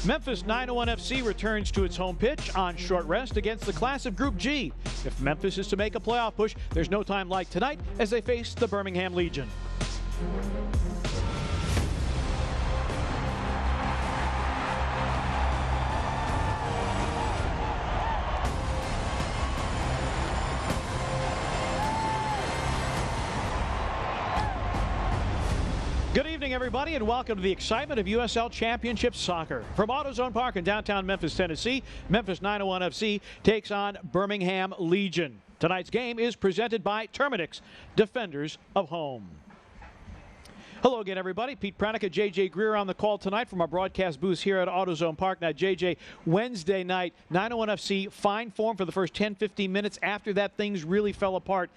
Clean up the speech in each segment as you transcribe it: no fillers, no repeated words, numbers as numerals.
Memphis 901 FC returns to its home pitch on short rest against the class of Group G. If Memphis is to make a playoff push, there's no time like tonight as they face the Birmingham Legion. Good evening, everybody, and welcome to the excitement of USL Championship Soccer. From AutoZone Park in downtown Memphis, Tennessee, Memphis 901 FC takes on Birmingham Legion. Tonight's game is presented by Terminix, Defenders of Home. Hello again, everybody. Pete Pranica, JJ Greer on the call tonight from our broadcast booth here at AutoZone Park. Now, JJ, Wednesday night, 901 FC, fine form for the first 10-15 minutes. After that, things really fell apart.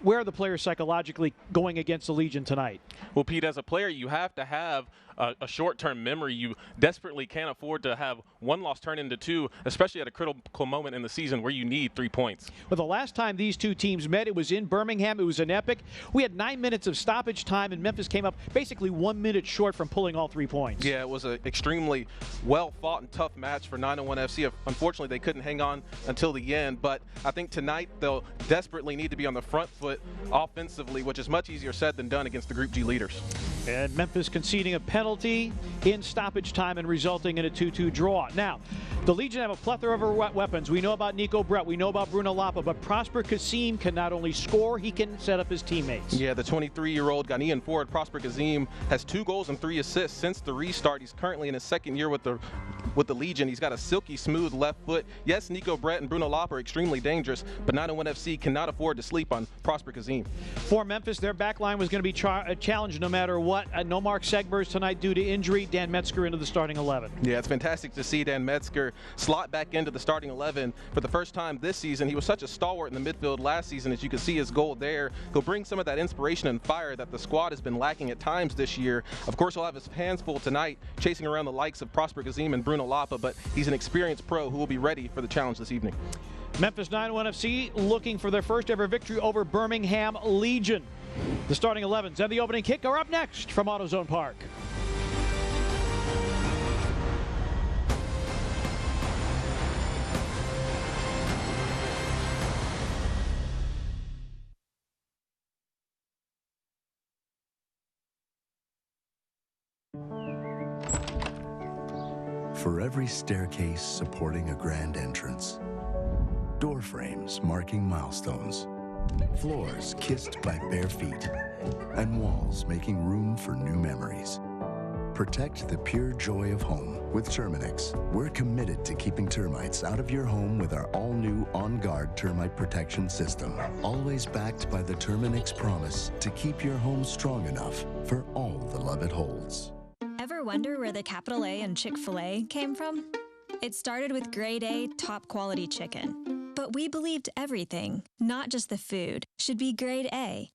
Where are the players psychologically going against the Legion tonight? Well, Pete, as a player, you have to have a short-term memory. You desperately can't afford to have one loss turn into two, especially at a critical moment in the season where you need 3 points. Well, the last time these two teams met, it was in Birmingham. It was an epic. We had 9 minutes of stoppage time, and Memphis came up basically 1 minute short from pulling all 3 points. Yeah, it was an extremely well-fought and tough match for 901 FC. Unfortunately, they couldn't hang on until the end, but I think tonight they'll desperately need to be on the front foot offensively, which is much easier said than done against the Group G leaders. And Memphis conceding a penalty in stoppage time and resulting in a 2-2 draw. Now, the Legion have a plethora of weapons. We know about Nico Brett. We know about Bruno Lapa. But Prosper Kazim can not only score, he can set up his teammates. Yeah, the 23-year-old Ghanaian forward Prosper Kazim has 2 goals and 3 assists since the restart. He's currently in his second year with the Legion. He's got a silky smooth left foot. Yes, Nico Brett and Bruno Lapa are extremely dangerous, but 901 FC cannot afford to sleep on Prosper Kazim. For Memphis, their back line was going to be challenged no matter what. No Mark Segbers tonight due to injury. Dan Metzger into the starting 11. Yeah, it's fantastic to see Dan Metzger slot back into the starting 11 for the first time this season. He was such a stalwart in the midfield last season. As you can see his goal there, he'll bring some of that inspiration and fire that the squad has been lacking at times this year. Of course, he'll have his hands full tonight chasing around the likes of Prosper Kazim and Bruno Lapa, but he's an experienced pro who will be ready for the challenge this evening. Memphis 901 FC looking for their first ever victory over Birmingham Legion. The starting 11s and the opening kick are up next from AutoZone Park. For every staircase supporting a grand entrance, door frames marking milestones, floors kissed by bare feet, and walls making room for new memories. Protect the pure joy of home with Terminix. We're committed to keeping termites out of your home with our all-new On Guard termite protection system, always backed by the Terminix promise to keep your home strong enough for all the love it holds. Ever wonder where the capital A in Chick-fil-A came from? It started with grade A, top quality chicken. But we believed everything, not just the food, should be grade A.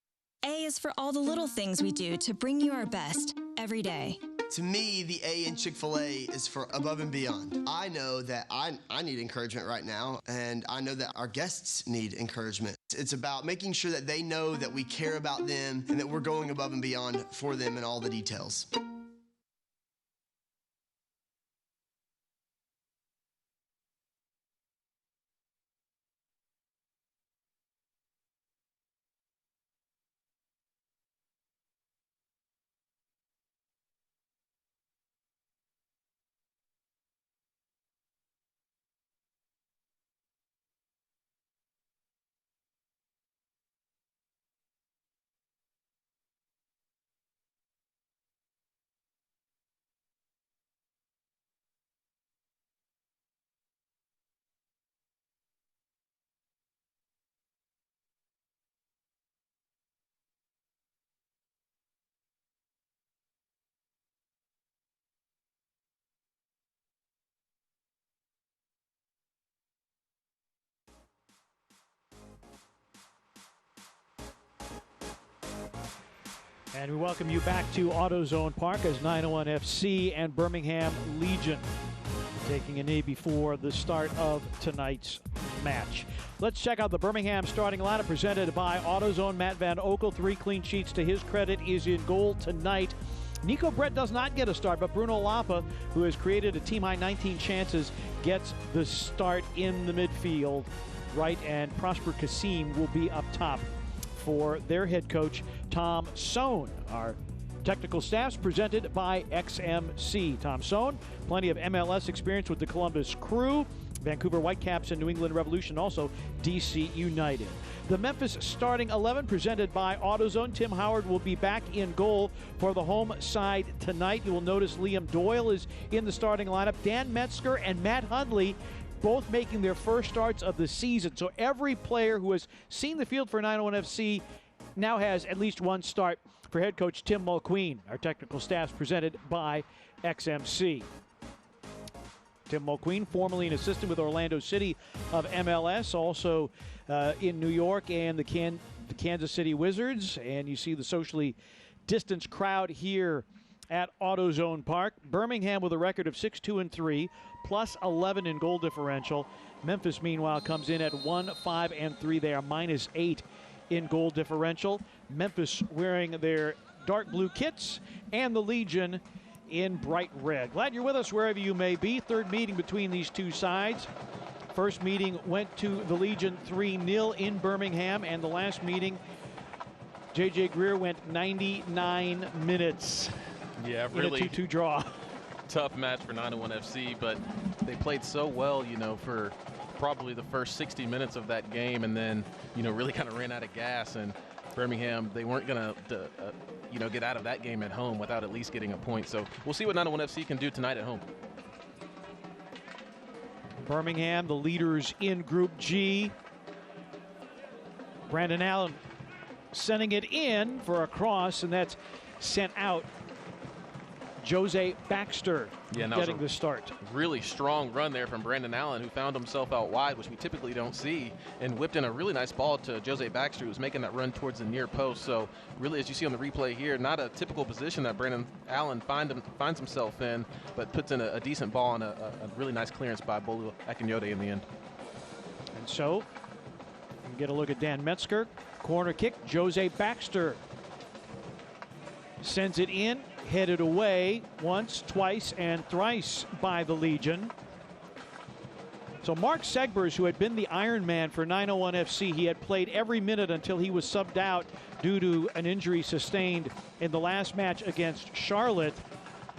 A is for all the little things we do to bring you our best every day. To me, the A in Chick-fil-A is for above and beyond. I know that I need encouragement right now, and I know that our guests need encouragement. It's about making sure that they know that we care about them and that we're going above and beyond for them in all the details. And we welcome you back to AutoZone Park as 901 FC and Birmingham Legion taking a knee before the start of tonight's match. Let's check out the Birmingham starting lineup presented by AutoZone. Matt Van Okel, 3 clean sheets to his credit, is in goal tonight. Nico Brett does not get a start, but Bruno Lapa, who has created a team-high 19 chances, gets the start in the midfield, right? And Prosper Kasim will be up top for their head coach, Tom Sohn. Our technical staff's presented by XMC. Tom Sohn, plenty of MLS experience with the Columbus Crew, Vancouver Whitecaps, and New England Revolution, also DC United. The Memphis starting 11 presented by AutoZone. Tim Howard will be back in goal for the home side tonight. You will notice Liam Doyle is in the starting lineup. Dan Metzger and Matt Hundley both making their first starts of the season. So every player who has seen the field for 901 FC now has at least one start for head coach Tim Mulqueen. Our technical staff's presented by XMC. Tim Mulqueen, formerly an assistant with Orlando City of MLS, also in New York and the Kansas City Wizards. And you see the socially distanced crowd here at AutoZone Park. Birmingham with a record of 6-2-3, plus 11 in goal differential. Memphis, meanwhile, comes in at 1-5-3. They are -8 in goal differential. Memphis wearing their dark blue kits, and the Legion in bright red. Glad you're with us wherever you may be. Third meeting between these two sides. First meeting went to the Legion 3-0 in Birmingham, and the last meeting, J.J. Greer went 99 minutes. Yeah, really in a 2-2 draw. Tough match for 901 FC, but they played so well, you know, for probably the first 60 minutes of that game, and then, you know, really kind of ran out of gas. And Birmingham, they weren't going to, you know, get out of that game at home without at least getting a point. So we'll see what 901 FC can do tonight at home. Birmingham, the leaders in Group G. Brandon Allen sending it in for a cross, and that's sent out. Jose Baxter getting the start. Really strong run there from Brandon Allen, who found himself out wide, which we typically don't see, and whipped in a really nice ball to Jose Baxter, who was making that run towards the near post. So really, as you see on the replay here, not a typical position that Brandon Allen finds himself in, but puts in a decent ball and a really nice clearance by Bolu Akinyode in the end. And so, you can get a look at Dan Metzger. Corner kick, Jose Baxter sends it in, headed away once, twice, and thrice by the Legion. So Mark Segbers, who had been the Iron Man for 901 FC, he had played every minute until he was subbed out due to an injury sustained in the last match against Charlotte.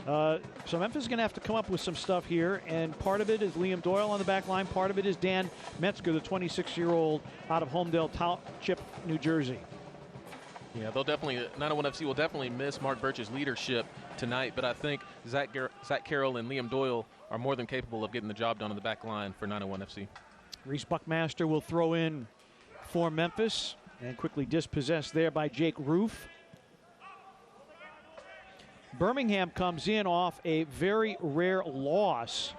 So Memphis is going to have to come up with some stuff here, and part of it is Liam Doyle on the back line. Part of it is Dan Metzger, the 26-year-old out of Homedale Township, New Jersey. Yeah, they'll definitely, 901 FC will definitely miss Mark Birch's leadership tonight, but I think Zach Carroll and Liam Doyle are more than capable of getting the job done on the back line for 901 FC. Reese Buckmaster will throw in for Memphis, and quickly dispossessed there by Jake Roof. Birmingham comes in off a very rare loss.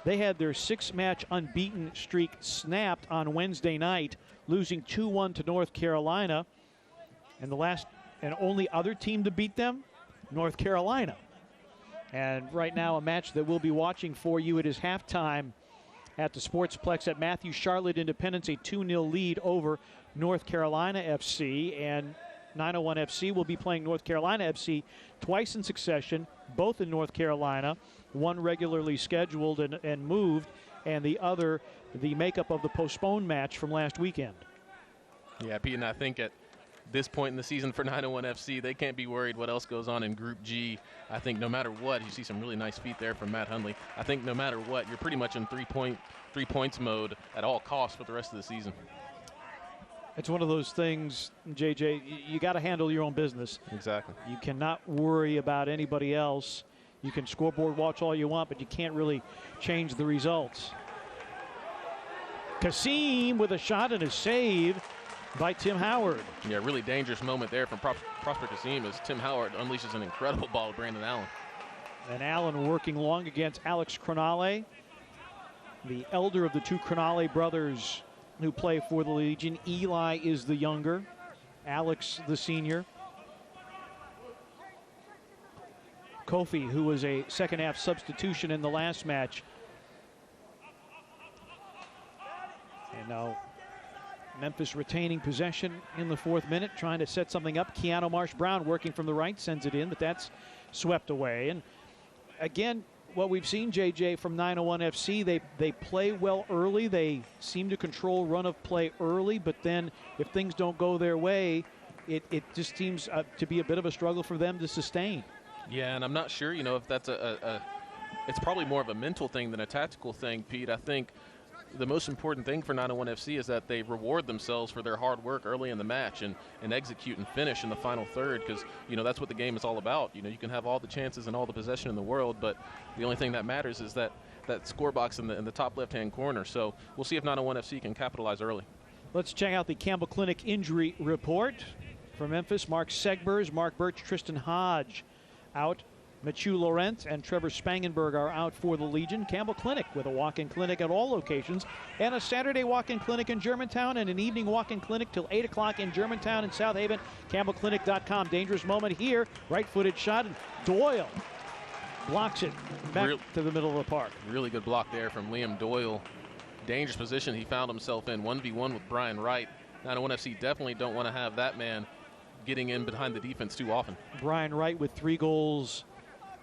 They had their 6-match unbeaten streak snapped on Wednesday night, losing 2-1 to North Carolina. And the last and only other team to beat them, North Carolina. And right now, a match that we'll be watching for you. It is halftime at the Sportsplex at Matthews Charlotte Independence, a 2-0 lead over North Carolina FC. And 901 FC will be playing North Carolina FC twice in succession, both in North Carolina, one regularly scheduled and moved, and the other the makeup of the postponed match from last weekend. Yeah, Pete, and I think at this point in the season for 901 FC, they can't be worried what else goes on in Group G. I think no matter what, you see some really nice feet there from Matt Hundley. I think no matter what, you're pretty much in three points mode at all costs for the rest of the season. It's one of those things, JJ, you got to handle your own business. Exactly. You cannot worry about anybody else. You can scoreboard watch all you want, but you can't really change the results. Kasim with a shot and a save by Tim Howard. Yeah, really dangerous moment there from Prosper Kasim as Tim Howard unleashes an incredible ball to Brandon Allen. And Allen working long against Alex Cronale, the elder of the two Cronale brothers who play for the Legion. Eli is the younger, Alex the senior. Kofi, who was a second-half substitution in the last match. And now Memphis retaining possession in the 4th minute, trying to set something up. Keanu Marsh-Brown working from the right, sends it in, but that's swept away. And again, what we've seen, JJ, from 901 FC, they play well early. They seem to control run of play early, but then if things don't go their way, it just seems to be a bit of a struggle for them to sustain. Yeah, and I'm not sure, if that's it's probably more of a mental thing than a tactical thing, Pete. I think the most important thing for 901 FC is that they reward themselves for their hard work early in the match and execute and finish in the final third, because that's what the game is all about. You can have all the chances and all the possession in the world, but the only thing that matters is that score box in the top left-hand corner. So we'll see if 901 FC can capitalize early. Let's check out the Campbell Clinic injury report for Memphis. Mark Segbers, Mark Birch, Tristan Hodge out. Machu Laurent and Trevor Spangenberg are out for the Legion. Campbell Clinic with a walk-in clinic at all locations, and a Saturday walk-in clinic in Germantown and an evening walk-in clinic till 8 o'clock in Germantown and South Haven. CampbellClinic.com. Dangerous moment here. Right-footed shot, and Doyle blocks it back to the middle of the park. Really good block there from Liam Doyle. Dangerous position he found himself in, 1v1 with Brian Wright. 901 FC definitely don't want to have that man getting in behind the defense too often. Brian Wright with 3 goals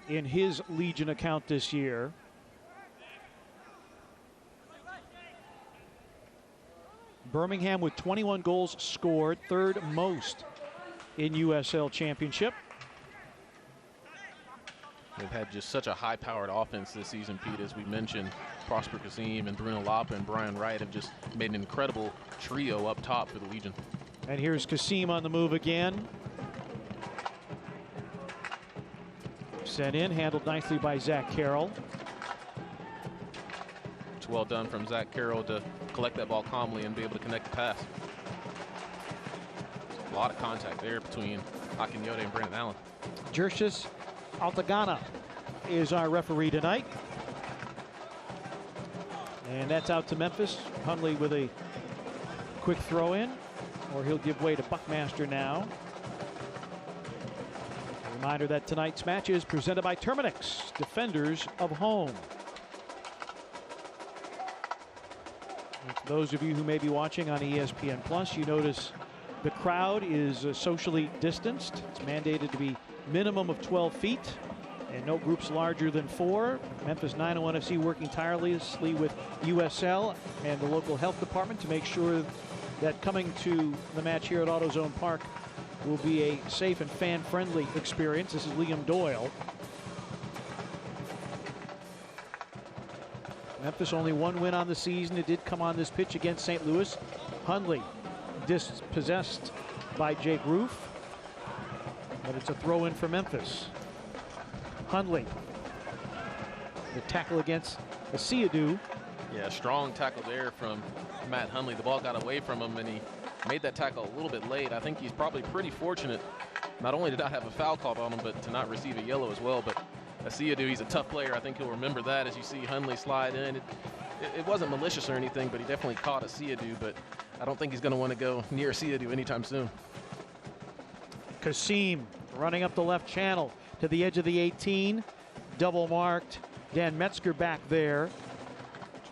in his Legion account this year. Birmingham with 21 goals scored, 3rd most in USL Championship. They've had just such a high-powered offense this season, Pete, as we mentioned. Prosper Kazim and Bruno Lapa and Brian Wright have just made an incredible trio up top for the Legion. And here's Kasim on the move again. Sent in, handled nicely by Zach Carroll. It's well done from Zach Carroll to collect that ball calmly and be able to connect the pass. A lot of contact there between Akinyode and Brandon Allen. Jershis Altagana is our referee tonight. And that's out to Memphis. Hundley with a quick throw in, or he'll give way to Buckmaster now. Reminder that tonight's match is presented by Terminix, defenders of home. And for those of you who may be watching on ESPN Plus, you notice the crowd is socially distanced. It's mandated to be minimum of 12 feet and no groups larger than 4. Memphis 901 FC working tirelessly with USL and the local health department to make sure that coming to the match here at AutoZone Park will be a safe and fan-friendly experience. This is Liam Doyle. Memphis only 1 win on the season. It did come on this pitch against St. Louis. Hundley dispossessed by Jake Roof, but it's a throw-in for Memphis. Hundley, the tackle against Asiadu. Yeah, strong tackle there from Matt Hundley. The ball got away from him, and he made that tackle a little bit late. I think he's probably pretty fortunate not only to not have a foul called on him, but to not receive a yellow as well. But Asiadu, he's a tough player. I think he'll remember that as you see Hundley slide in. It wasn't malicious or anything, but he definitely caught Asiadu, but I don't think he's going to want to go near Asiadu anytime soon. Kasim running up the left channel to the edge of the 18. Double marked. Dan Metzger back there.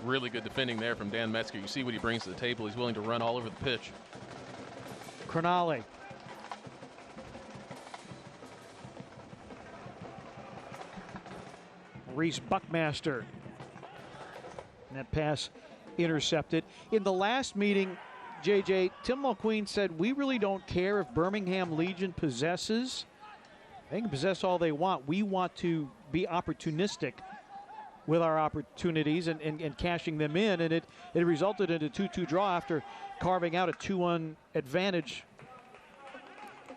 Really good defending there from Dan Metzger. You see what he brings to the table. He's willing to run all over the pitch. Crognale. Reese Buckmaster. And that pass intercepted. In the last meeting, JJ, Tim Mulqueen said, we really don't care if Birmingham Legion possesses. They can possess all they want. We want to be opportunistic with our opportunities and cashing them in, and it resulted in a 2-2 draw after carving out a 2-1 advantage.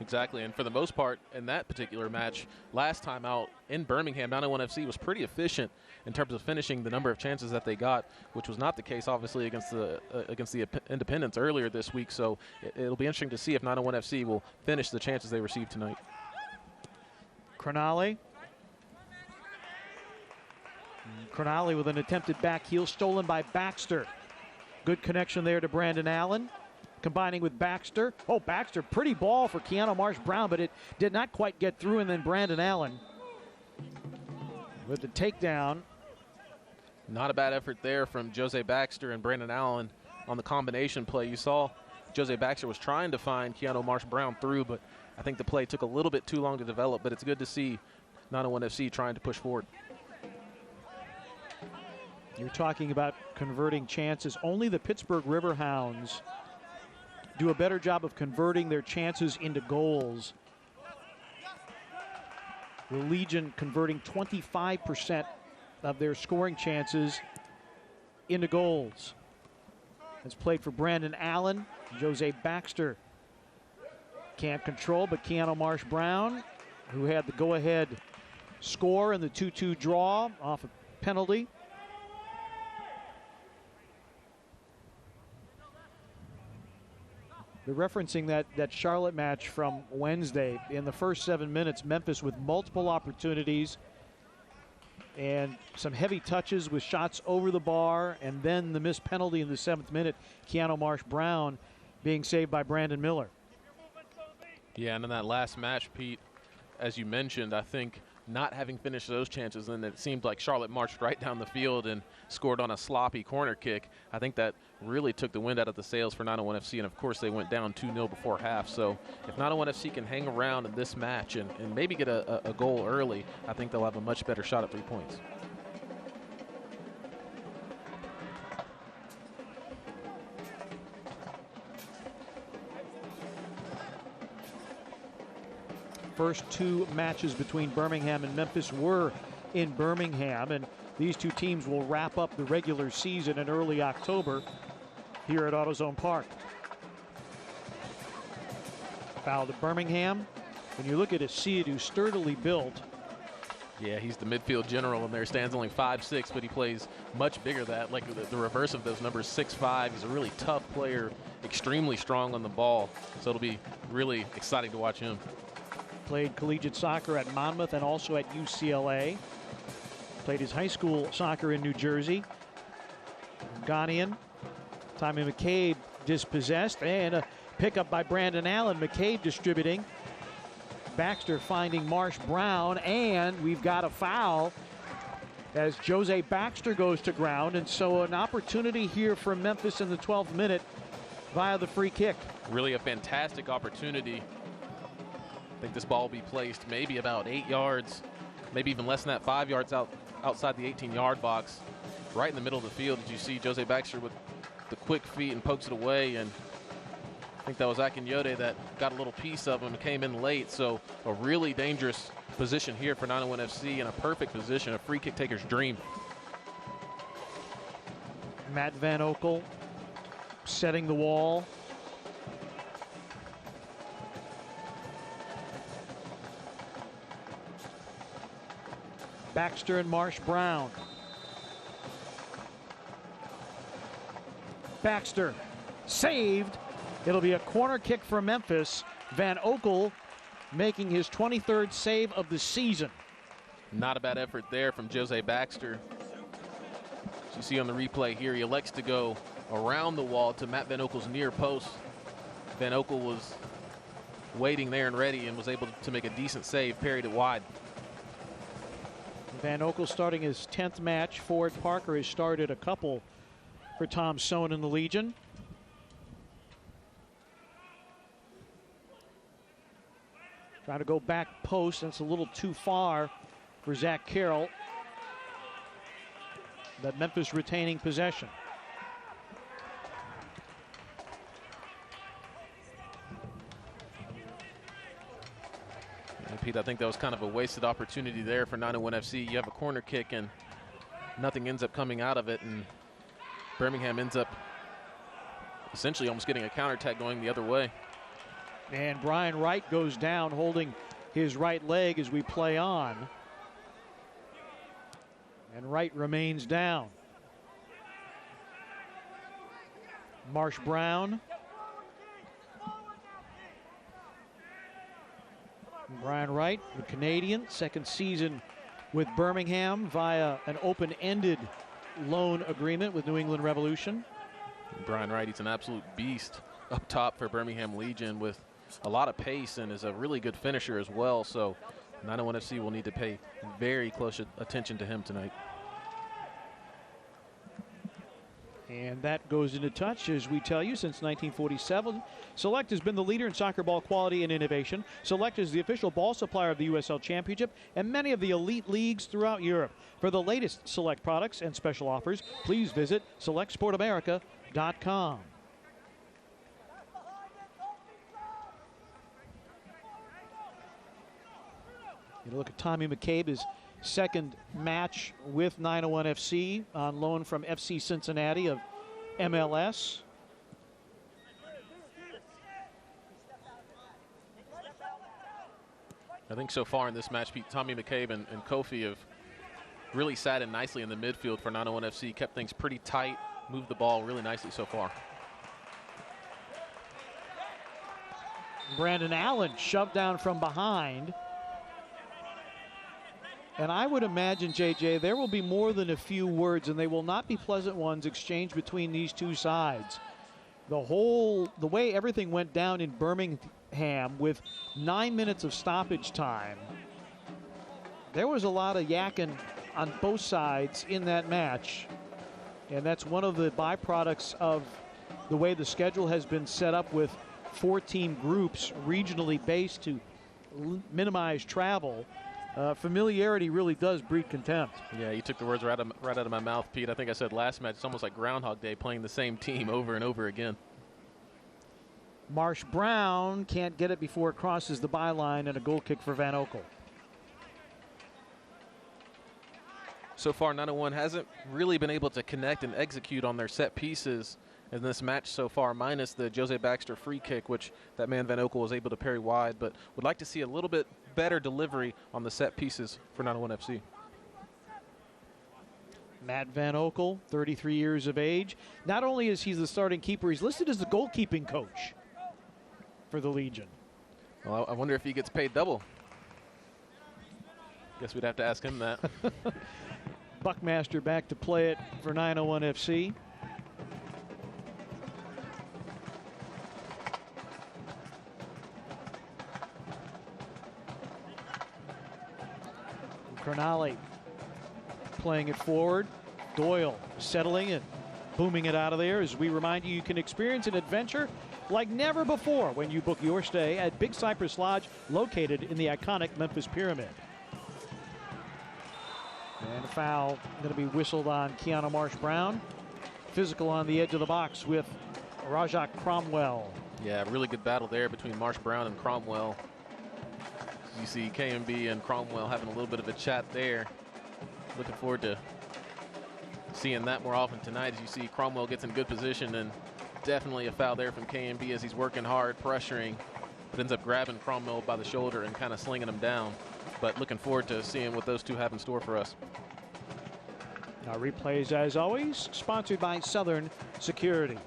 Exactly, and for the most part in that particular match last time out in Birmingham, 901 FC was pretty efficient in terms of finishing the number of chances that they got, which was not the case obviously against the Independents earlier this week. So it'll be interesting to see if 901 FC will finish the chances they received tonight. Crognale with an attempted back heel, stolen by Baxter. Good connection there to Brandon Allen, combining with Baxter. Oh, Baxter, pretty ball for Keanu Marsh-Brown, but it did not quite get through, and then Brandon Allen with the takedown. Not a bad effort there from Jose Baxter and Brandon Allen on the combination play. You saw Jose Baxter was trying to find Keanu Marsh-Brown through, but I think the play took a little bit too long to develop, but it's good to see 901 FC trying to push forward. You're talking about converting chances. Only the Pittsburgh Riverhounds do a better job of converting their chances into goals. The Legion converting 25% of their scoring chances into goals. It's played for Brandon Allen. Jose Baxter can't control, but Keanu Marsh-Brown, who had the go-ahead score in the 2-2 draw off a penalty. They're referencing that Charlotte match from Wednesday. In the first 7 minutes, Memphis with multiple opportunities and some heavy touches with shots over the bar, and then the missed penalty in the 7th minute, Keanu Marsh-Brown being saved by Brandon Miller. Yeah, and in that last match, Pete, as you mentioned, I think not having finished those chances, and it seemed like Charlotte marched right down the field and scored on a sloppy corner kick. I think that really took the wind out of the sails for 901 FC, and of course they went down 2-0 before half. So if 901 FC can hang around in this match and maybe get a goal early, I think they'll have a much better shot at 3 points. First 2 matches between Birmingham and Memphis were in Birmingham, and these 2 teams will wrap up the regular season in early October here at AutoZone Park. Foul to Birmingham. When you look at Asid, who's sturdily built. Yeah, he's the midfield general in there. Stands only 5'6", but he plays much bigger than that, like the reverse of those numbers, 6'5". He's a really tough player, extremely strong on the ball. So it'll be really exciting to watch him. Played collegiate soccer at Monmouth and also at UCLA. Played his high school soccer in New Jersey. Ghanaian. Tommy McCabe dispossessed, and a pickup by Brandon Allen. McCabe distributing. Baxter finding Marsh-Brown, and we've got a foul as Jose Baxter goes to ground, and so an opportunity here for Memphis in the 12th minute via the free kick. Really a fantastic opportunity. I think this ball will be placed maybe about 8 yards, maybe even less than that, 5 yards outside the 18-yard box, right in the middle of the field. As you see Jose Baxter with the quick feet and pokes it away, and I think that was Akinyode that got a little piece of him and came in late. So a really dangerous position here for 901 FC, and a perfect position, a free kick taker's dream. Matt Van Oekel setting the wall. Baxter and Marsh-Brown. Baxter saved. It'll be a corner kick for Memphis. Van Oekel making his 23rd save of the season. Not a bad effort there from Jose Baxter. As you see on the replay here, he elects to go around the wall to Matt Van Oekel's near post. Van Oekel was waiting there and ready and was able to make a decent save, parried it wide. Van Oekel starting his 10th match. Ford Parker has started a couple for Tom Sohn in the Legion. Trying to go back post. That's a little too far for Zach Carroll. But Memphis retaining possession. And Pete, I think that was kind of a wasted opportunity there for 901 FC. You have a corner kick and nothing ends up coming out of it, and Birmingham ends up essentially almost getting a counterattack going the other way. And Brian Wright goes down holding his right leg as we play on. And Wright remains down. Marsh-Brown. Brian Wright, the Canadian, second season with Birmingham via an open-ended loan agreement with New England Revolution. Brian Wright, he's an absolute beast up top for Birmingham Legion with a lot of pace and is a really good finisher as well. So 901 FC will need to pay very close attention to him tonight. And that goes into touch, as we tell you, since 1947. Select has been the leader in soccer ball quality and innovation. Select is the official ball supplier of the USL Championship and many of the elite leagues throughout Europe. For the latest Select products and special offers, please visit selectsportamerica.com. You look at Tommy McCabe, his second match with 901 FC on loan from FC Cincinnati of MLS. I think so far in this match, Tommy McCabe and Kofi have really sat in nicely in the midfield for 901 FC, kept things pretty tight, moved the ball really nicely so far. Brandon Allen shoved down from behind. And I would imagine, JJ, there will be more than a few words, and they will not be pleasant ones, exchanged between these two sides. The way everything went down in Birmingham with 9 minutes of stoppage time, there was a lot of yakking on both sides in that match. And that's one of the byproducts of the way the schedule has been set up with 4-team groups regionally based to minimize travel. Familiarity really does breed contempt. Yeah, you took the words right out of my mouth, Pete. I think I said last match, it's almost like Groundhog Day playing the same team over and over again. Marsh Brown can't get it before it crosses the byline, and a goal kick for Van Oekel. So far, 901 hasn't really been able to connect and execute on their set pieces in this match so far, minus the Jose Baxter free kick, which that man Van Oekel was able to parry wide, but would like to see a little bit better delivery on the set pieces for 901 FC. Matt Van Oekel, 33 years of age. Not only is he the starting keeper, he's listed as the goalkeeping coach for the Legion. Well, I wonder if he gets paid double. Guess we'd have to ask him that. Buckmaster back to play it for 901 FC. Crognale playing it forward. Doyle settling it, booming it out of there. As we remind you, you can experience an adventure like never before when you book your stay at Big Cypress Lodge, located in the iconic Memphis Pyramid. And a foul going to be whistled on Keanu Marsh Brown. Physical on the edge of the box with Rajak Cromwell. Yeah, really good battle there between Marsh Brown and Cromwell. You see KMB and Cromwell having a little bit of a chat there. Looking forward to seeing that more often tonight, as you see Cromwell gets in good position, and definitely a foul there from KMB as he's working hard, pressuring, but ends up grabbing Cromwell by the shoulder and kind of slinging him down. But looking forward to seeing what those two have in store for us. Now replays, as always, sponsored by Southern Security.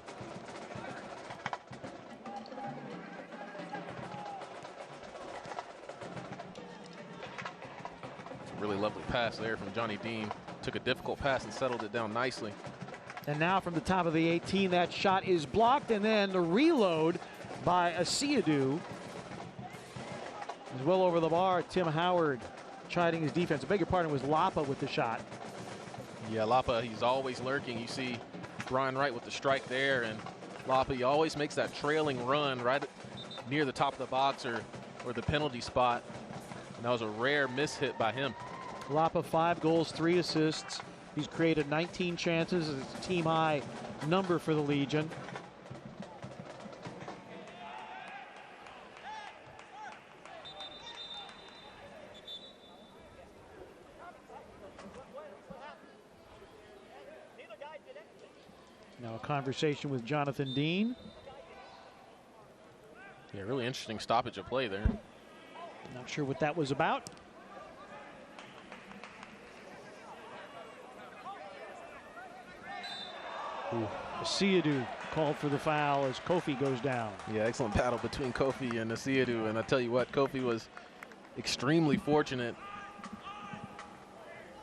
Really lovely pass there from Johnny Dean. Took a difficult pass and settled it down nicely. And now from the top of the 18, that shot is blocked, and then the reload by Asiadu is well over the bar. Tim Howard chiding his defense. I beg your pardon, it was Lapa with the shot. Yeah, Lapa, he's always lurking. You see Brian Wright with the strike there, and Lapa, he always makes that trailing run right near the top of the box or the penalty spot. And that was a rare mishit by him. Lapa, 5 goals, 3 assists. He's created 19 chances. It's a team high number for the Legion. Now a conversation with Jonathan Dean. Yeah, really interesting stoppage of play there. Not sure what that was about. Asiadu called for the foul as Kofi goes down. Yeah, excellent battle between Kofi and Asiadu, and I tell you what, Kofi was extremely fortunate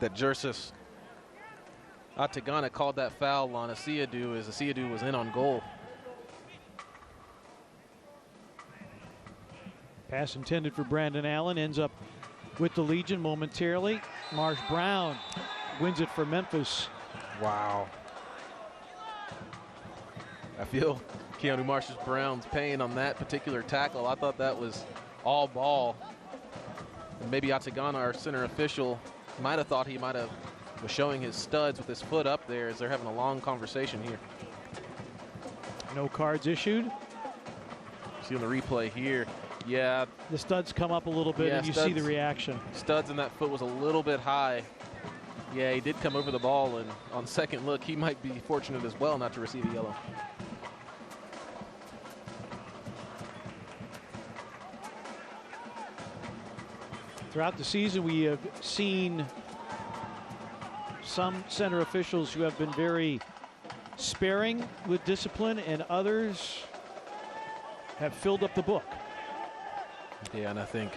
that Jersis Atagana called that foul on Asiadu as Asiadu was in on goal. Pass intended for Brandon Allen, ends up with the Legion momentarily. Marsh Brown wins it for Memphis. Wow. I feel Keanu Marshall-Brown's pain on that particular tackle. I thought that was all ball. And maybe Atagana, our center official, might have thought he was showing his studs with his foot up there as they're having a long conversation here. No cards issued. See on the replay here, yeah. The studs come up a little bit, and you see the reaction. Studs in that foot was a little bit high. Yeah, he did come over the ball, and on second look, he might be fortunate as well not to receive a yellow. Throughout the season, we have seen some center officials who have been very sparing with discipline, and others have filled up the book. Yeah, and I think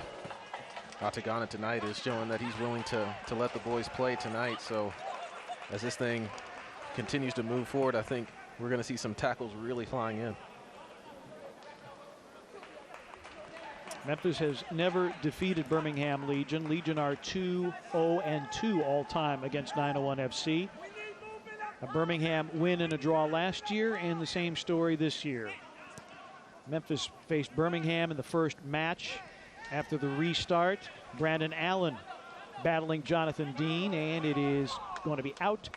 Atagana tonight is showing that he's willing to let the boys play tonight. So as this thing continues to move forward, I think we're going to see some tackles really flying in. Memphis has never defeated Birmingham Legion. Legion are 2-0-2 all-time against 901 FC. A Birmingham win and a draw last year, and the same story this year. Memphis faced Birmingham in the first match after the restart. Brandon Allen battling Jonathan Dean, and it is going to be out.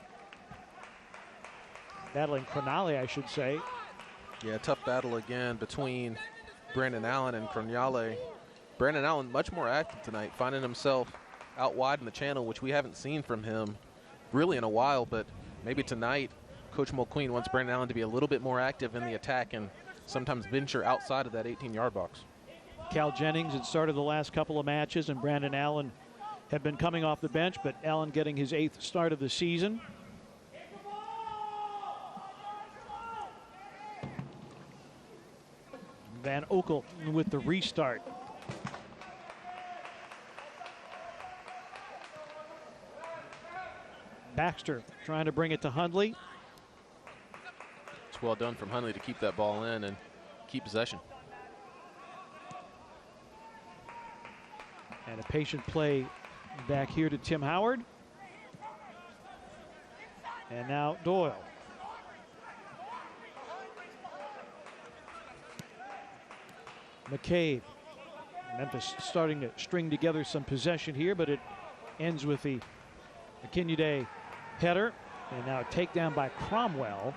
Battling Cronale, I should say. Yeah, tough battle again between Brandon Allen and Cronale. Brandon Allen much more active tonight, finding himself out wide in the channel, which we haven't seen from him really in a while, but maybe tonight Coach Mulqueen wants Brandon Allen to be a little bit more active in the attack and sometimes venture outside of that 18-yard box. Cal Jennings had started the last couple of matches, and Brandon Allen had been coming off the bench, but Allen getting his 8th start of the season. Van Okel with the restart. Baxter trying to bring it to Hundley. It's well done from Hundley to keep that ball in and keep possession. And a patient play back here to Tim Howard. And now Doyle. McCabe. Memphis starting to string together some possession here, but it ends with the McKinney header. And now a takedown by Cromwell.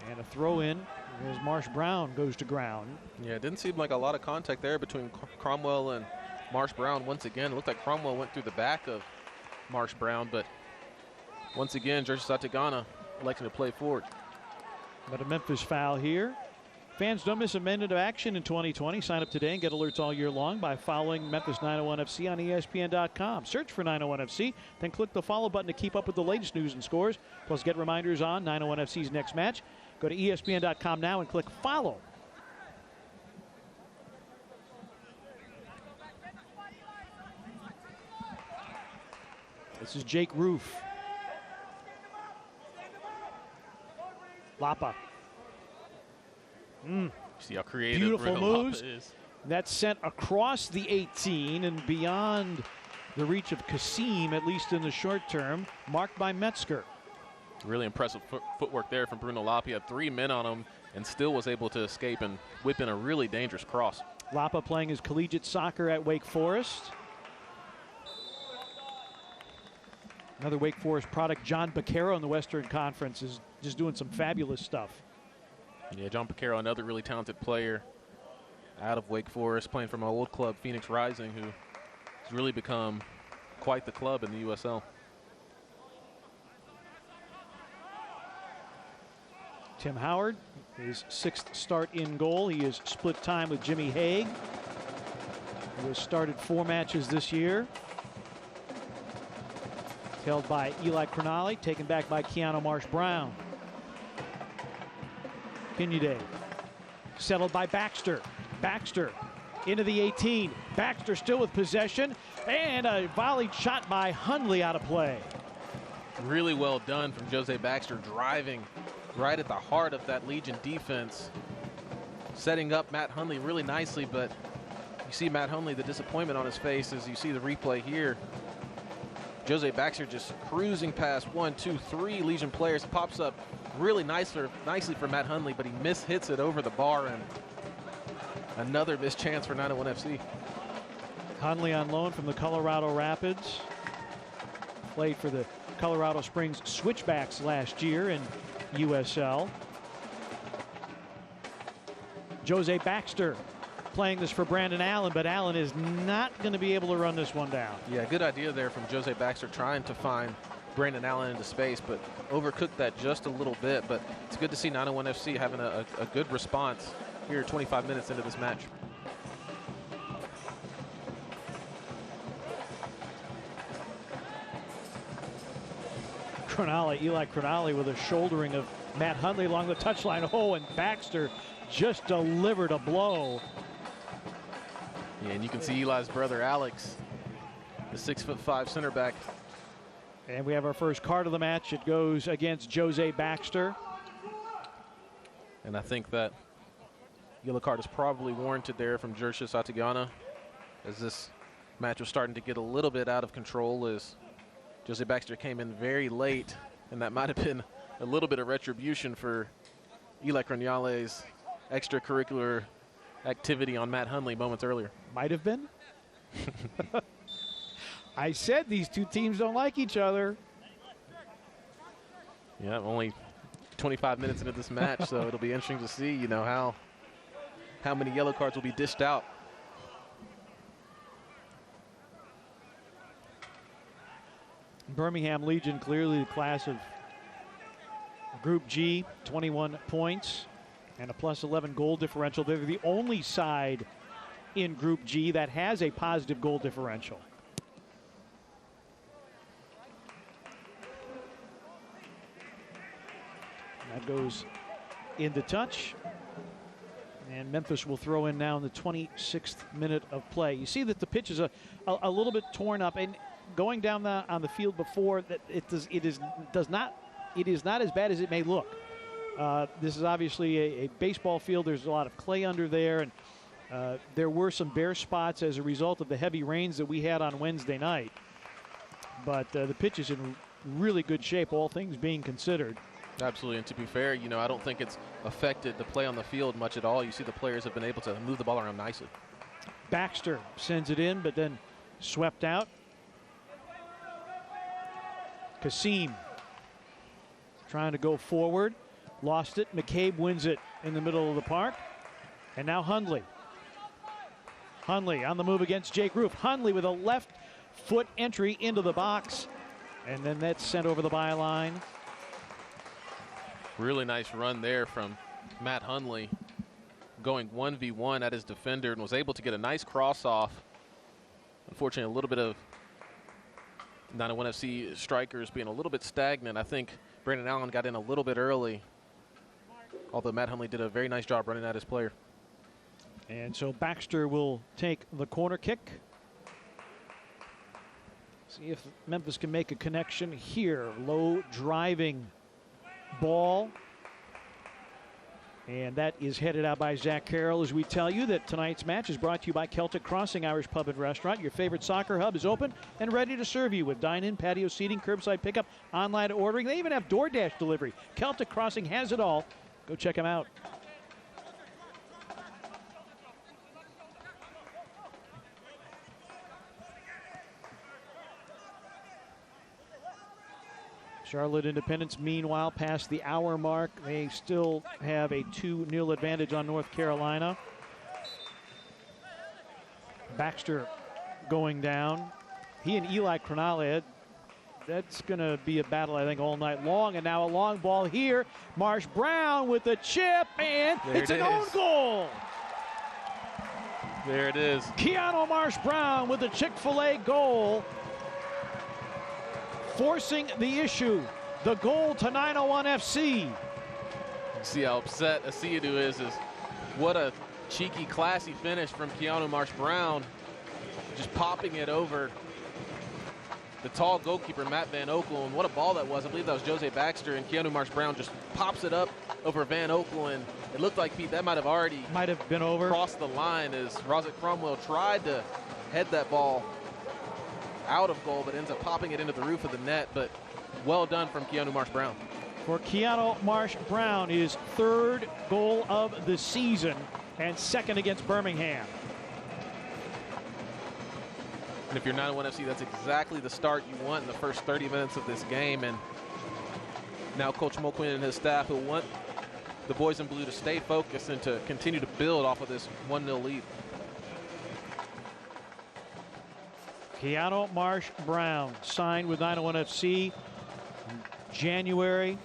And a throw in as Marsh Brown goes to ground. Yeah, it didn't seem like a lot of contact there between Cromwell and Marsh Brown. Once again, it looked like Cromwell went through the back of Marsh Brown, but once again, George Satagana electing to play forward. But a Memphis foul here. Fans, don't miss a minute of action in 2020. Sign up today and get alerts all year long by following Memphis 901 FC on ESPN.com. Search for 901 FC, then click the follow button to keep up with the latest news and scores. Plus, get reminders on 901 FC's next match. Go to ESPN.com now and click follow. This is Jake Roof. Lapa. See how creative Beautiful moves. Lapa is. That's sent across the 18 and beyond the reach of Kasim, at least in the short term, marked by Metzger. Really impressive footwork there from Bruno Lapa. He had 3 men on him and still was able to escape and whip in a really dangerous cross. Lapa playing his collegiate soccer at Wake Forest. Another Wake Forest product, John Baccaro in the Western Conference, is just doing some fabulous stuff. Yeah, John Baccaro, another really talented player out of Wake Forest, playing for my old club, Phoenix Rising, who has really become quite the club in the USL. Tim Howard, his 6th start in goal. He has split time with Jimmy Haig, who has started 4 matches this year. Held by Eli Cronale, taken back by Keanu Marsh-Brown. Kinyude settled by Baxter. Baxter into the 18. Baxter still with possession, and a volleyed shot by Hundley out of play. Really well done from Jose Baxter, driving right at the heart of that Legion defense, setting up Matt Hundley really nicely, but you see Matt Hundley, the disappointment on his face as you see the replay here. Jose Baxter just cruising past 1, 2, 3 Legion players, pops up really nicely for Matt Hundley, but he hits it over the bar, and another missed chance for 901 FC. Hundley on loan from the Colorado Rapids. Played for the Colorado Springs Switchbacks last year in USL. Jose Baxter playing this for Brandon Allen, but Allen is not going to be able to run this one down. Yeah, good idea there from Jose Baxter, trying to find Brandon Allen into space, but overcooked that just a little bit. But it's good to see 901 FC having a good response here 25 minutes into this match. Eli Cronali with a shouldering of Matt Hundley along the touchline. Oh, and Baxter just delivered a blow. Yeah, and you can see Eli's brother Alex, the 6'5" center back. And we have our first card of the match. It goes against Jose Baxter. And I think that yellow card is probably warranted there from Jershis Atagana, as this match was starting to get a little bit out of control as Jose Baxter came in very late, and that might have been a little bit of retribution for Eli Cronale's extracurricular activity on Matt Hundley moments earlier. Might have been. I said these two teams don't like each other. Yeah, only 25 minutes into this match, so it'll be interesting to see, you know, how many yellow cards will be dished out. Birmingham Legion clearly the class of Group G, 21 points and a +11 goal differential. They're the only side in Group G that has a positive goal differential. That goes into touch. And Memphis will throw in now in the 26th minute of play. You see that the pitch is a little bit torn up, and going down on the field before that it is not as bad as it may look. This is obviously a baseball field. There's a lot of clay under there, and there were some bare spots as a result of the heavy rains that we had on Wednesday night. But the pitch is in really good shape, all things being considered. Absolutely, and to be fair, you know, I don't think it's affected the play on the field much at all. You see the players have been able to move the ball around nicely. Baxter sends it in, but then swept out. Kasim trying to go forward, lost it. McCabe wins it in the middle of the park. And now Hundley. Hundley on the move against Jake Roof. Hundley with a left foot entry into the box. And then that's sent over the byline. Really nice run there from Matt Hundley, going 1v1 at his defender, and was able to get a nice cross off. Unfortunately, a little bit of 901 FC strikers being a little bit stagnant. I think Brandon Allen got in a little bit early, although Matt Hundley did a very nice job running at his player. And so Baxter will take the corner kick. See if Memphis can make a connection here. Low driving ball. And that is headed out by Zach Carroll as we tell you that tonight's match is brought to you by Celtic Crossing Irish Pub and Restaurant. Your favorite soccer hub is open and ready to serve you with dine-in, patio seating, curbside pickup, online ordering. They even have DoorDash delivery. Celtic Crossing has it all. Go check them out. Charlotte Independence, meanwhile, past the hour mark. They still have a 2-0 advantage on North Carolina. Baxter going down. He and Eli Cronale, that's going to be a battle, I think, all night long. And now a long ball here. Marsh Brown with the chip, and it's an own goal. There it is. Keanu Marsh Brown with the Chick-fil-A goal, forcing the issue. The goal to 901 FC. See how upset Asiadu is. What a cheeky, classy finish from Keanu Marsh Brown. Just popping it over the tall goalkeeper, Matt Van Oekel. And what a ball that was. I believe that was Jose Baxter, and Keanu Marsh Brown just pops it up over Van Oekel. And it looked like, Pete, that might have been over. Crossed the line as Rozak Cromwell tried to head that ball out of goal, but ends up popping it into the roof of the net. But well done from Keanu Marsh Brown. for Keanu Marsh Brown, his third goal of the season and second against Birmingham. And if you're 9-1 FC, that's exactly the start you want in the first 30 minutes of this game. And now Coach Mulqueen and his staff will want the boys in blue to stay focused and to continue to build off of this 1-0 lead. Keanu Marsh Brown signed with 901 FC in January,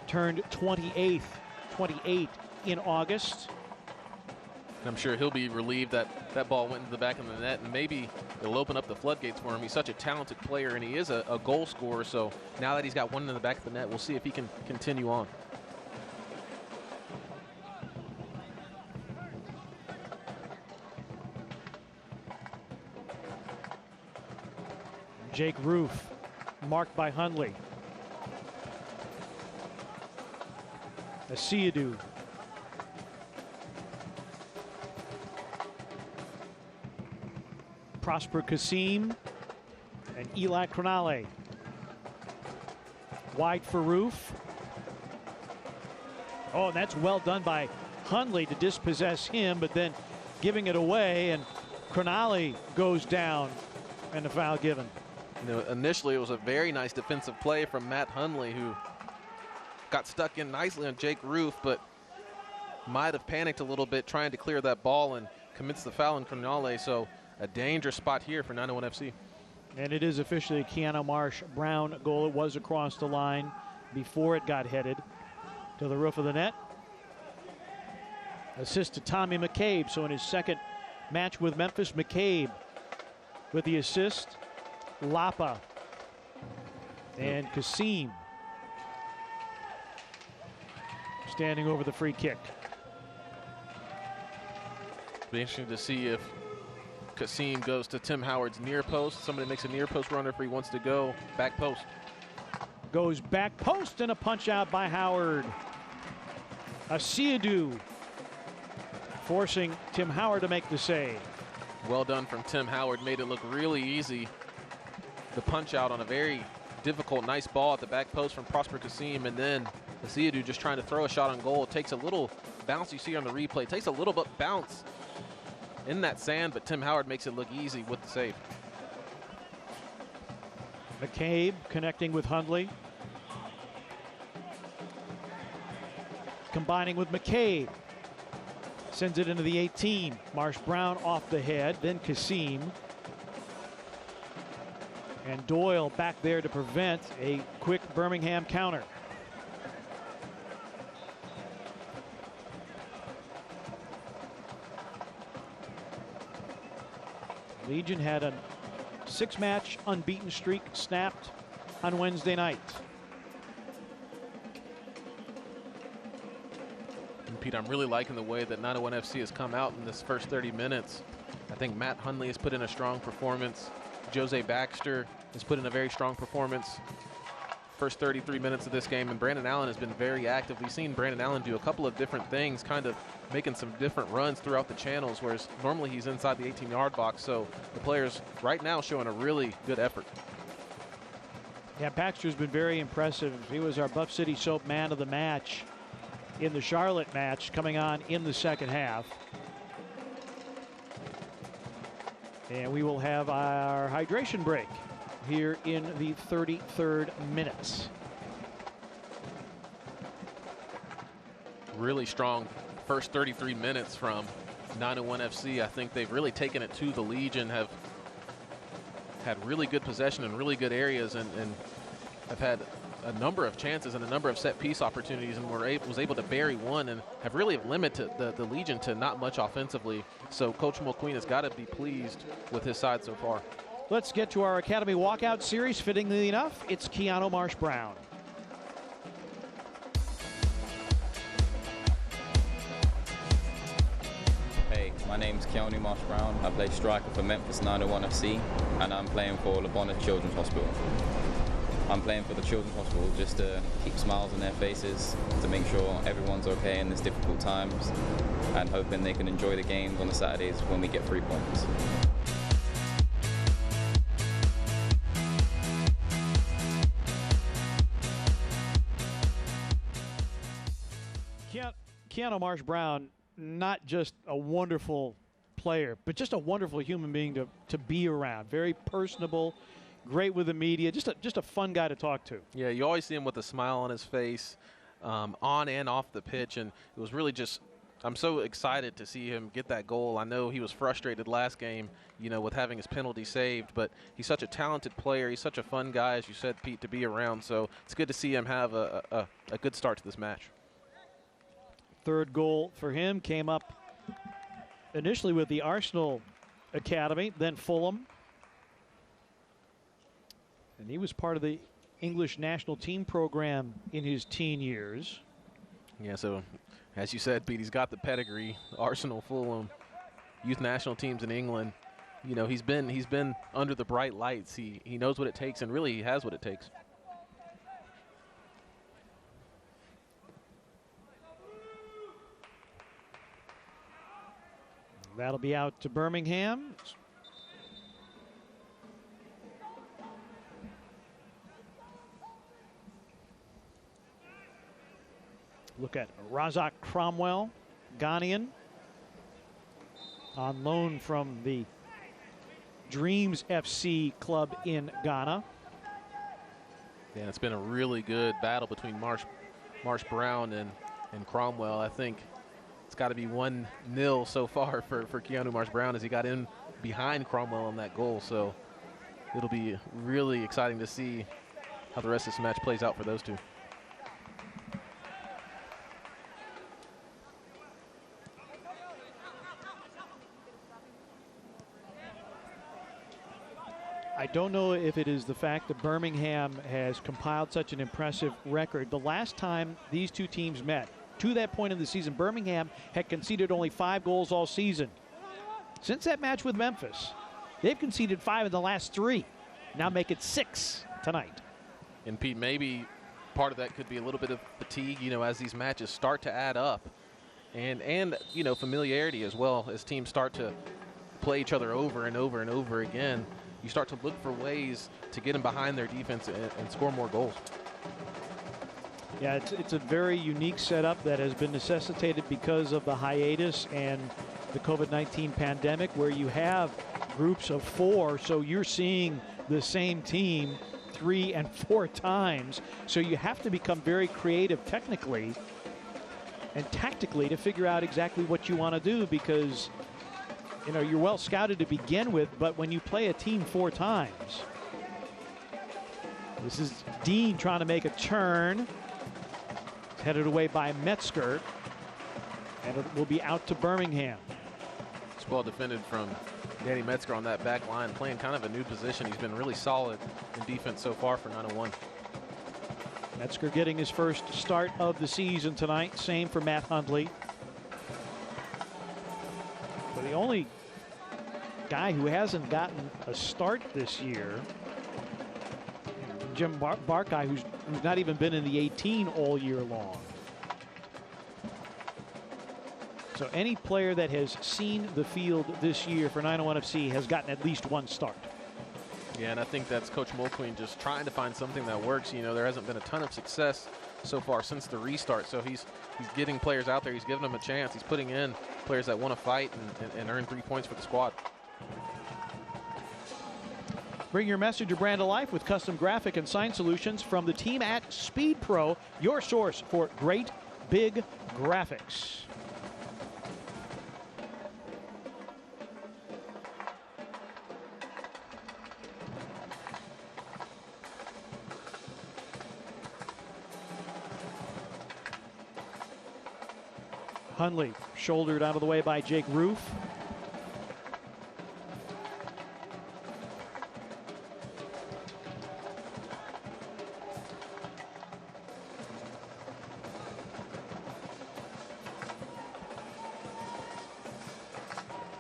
turned 28 in August. I'm sure he'll be relieved that that ball went into the back of the net, and maybe it'll open up the floodgates for him. He's such a talented player, and he is a goal scorer. So now that he's got one in the back of the net, we'll see if he can continue on. Jake Roof, marked by Hundley. Asiadu. Prosper Kasim and Eli Cronale. Wide for Roof. Oh, and that's well done by Hundley to dispossess him, but then giving it away, and Cronale goes down and the foul given. You know, initially it was a very nice defensive play from Matt Hundley, who got stuck in nicely on Jake Roof, but might have panicked a little bit trying to clear that ball and commits the foul in Cronale. So a dangerous spot here for 901 FC. And it is officially a Keanu Marsh Brown goal. It was across the line before it got headed to the roof of the net. Assist to Tommy McCabe. So in his second match with Memphis, McCabe with the assist. Lapa and Kasim standing over the free kick. Be interesting to see if Kasim goes to Tim Howard's near post. Somebody makes a near post runner if he wants to go back post. Goes back post, and a punch out by Howard. Asiadu forcing Tim Howard to make the save. Well done from Tim Howard. Made it look really easy. The punch out on a very difficult, nice ball at the back post from Prosper Kasim, and then Asiadu just trying to throw a shot on goal. It takes a little bounce, you see on the replay. It takes a little bit bounce in that sand, but Tim Howard makes it look easy with the save. McCabe connecting with Hundley. Combining with McCabe. Sends it into the 18. Marsh Brown off the head, then Kasim. And Doyle back there to prevent a quick Birmingham counter. Legion had a 6-match unbeaten streak snapped on Wednesday night. And Pete, I'm really liking the way that 901 FC has come out in this first 30 minutes. I think Matt Hundley has put in a strong performance. Jose Baxter has put in a very strong performance. First 33 minutes of this game, and Brandon Allen has been very active. We've seen Brandon Allen do a couple of different things, kind of making some different runs throughout the channels, whereas normally he's inside the 18-yard box. So the players right now showing a really good effort. Yeah, Baxter's been very impressive. He was our Buff City Soap man of the match in the Charlotte match, coming on in the second half. And we will have our hydration break here in the 33rd minute. Really strong first 33 minutes from 901 FC. I think they've really taken it to the Legion, have had really good possession in really good areas, and have had a number of chances and a number of set piece opportunities, and was able to bury one, and have really limited the Legion to not much offensively. So Coach Mulqueen has got to be pleased with his side so far. Let's get to our Academy Walkout Series. Fittingly enough, it's Keanu Marsh Brown. Hey, my name's Keanu Marsh Brown. I play striker for Memphis 901 FC, and I'm playing for Lebonit Children's Hospital. I'm playing for the Children's Hospital just to keep smiles on their faces, to make sure everyone's okay in these difficult times, and hoping they can enjoy the games on the Saturdays when we get 3 points. Keanu Marsh-Brown, not just a wonderful player, but just a wonderful human being to be around. Very personable, great with the media, just a fun guy to talk to. Yeah, you always see him with a smile on his face, on and off the pitch, and it was really just, I'm so excited to see him get that goal. I know he was frustrated last game, you know, with having his penalty saved, but he's such a talented player. He's such a fun guy, as you said, Pete, to be around. So it's good to see him have a good start to this match. Third goal for him came up initially with the Arsenal Academy, then Fulham. And he was part of the English national team program in his teen years. Yeah, so as you said, Pete, he's got the pedigree. Arsenal, Fulham, youth national teams in England. You know, he's been under the bright lights. He knows what it takes, and really he has what it takes. That'll be out to Birmingham. Look at Razak Cromwell, Ghanaian, on loan from the Dreams FC club in Ghana. Yeah, it's been a really good battle between Marsh-Brown and Cromwell. I think it's got to be 1-0 so far for Keanu Marsh-Brown as he got in behind Cromwell on that goal. So it'll be really exciting to see how the rest of this match plays out for those two. I don't know if it is the fact that Birmingham has compiled such an impressive record. The last time these two teams met, to that point in the season, Birmingham had conceded only 5 goals all season. Since that match with Memphis, they've conceded 5 in the last 3. Now make it 6 tonight. And Pete, maybe part of that could be a little bit of fatigue, you know, as these matches start to add up. And you know, familiarity as well, as teams start to play each other over and over and over again. You start to look for ways to get them behind their defense and score more goals. Yeah, it's a very unique setup that has been necessitated because of the hiatus and the COVID-19 pandemic, where you have groups of 4, so you're seeing the same team 3 and 4 times. So you have to become very creative technically and tactically to figure out exactly what you want to do, because you know, you're well scouted to begin with, but when you play a team 4 times. This is Dean trying to make a turn. It's headed away by Metzger, and it will be out to Birmingham. It's well defended from Danny Metzger on that back line, playing kind of a new position. He's been really solid in defense so far for 901. Metzger getting his first start of the season tonight. Same for Matt Hundley. But the only guy who hasn't gotten a start this year, Jim Barkay, who's not even been in the 18 all year long. So any player that has seen the field this year for 901 FC has gotten at least 1 start. Yeah, and I think that's Coach Mulqueen just trying to find something that works. You know, there hasn't been a ton of success so far since the restart. So he's getting players out there. He's giving them a chance. He's putting in players that want to fight and earn 3 points for the squad. Bring your message or brand to life with custom graphic and sign solutions from the team at Speed Pro, your source for great big graphics. Hundley shouldered out of the way by Jake Roof.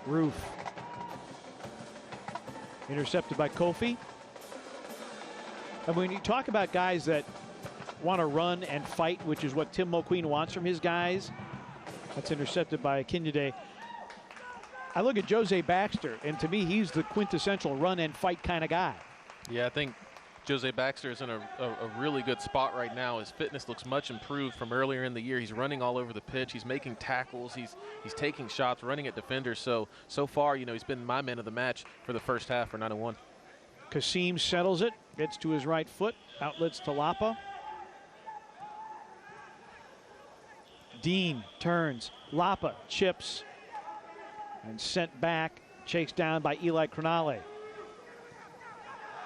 Roof intercepted by Kofi. And when you talk about guys that want to run and fight, which is what Tim Mulqueen wants from his guys, that's intercepted by Akinyade. I look at Jose Baxter, and to me, he's the quintessential run and fight kind of guy. Yeah, I think Jose Baxter is in a really good spot right now. His fitness looks much improved from earlier in the year. He's running all over the pitch. He's making tackles. He's taking shots, running at defenders. So far, you know, he's been my man of the match for the first half for 901. Kasim settles it, gets to his right foot, outlets to Lapa. Dean turns, Lapa chips, and sent back, chased down by Eli Cronale.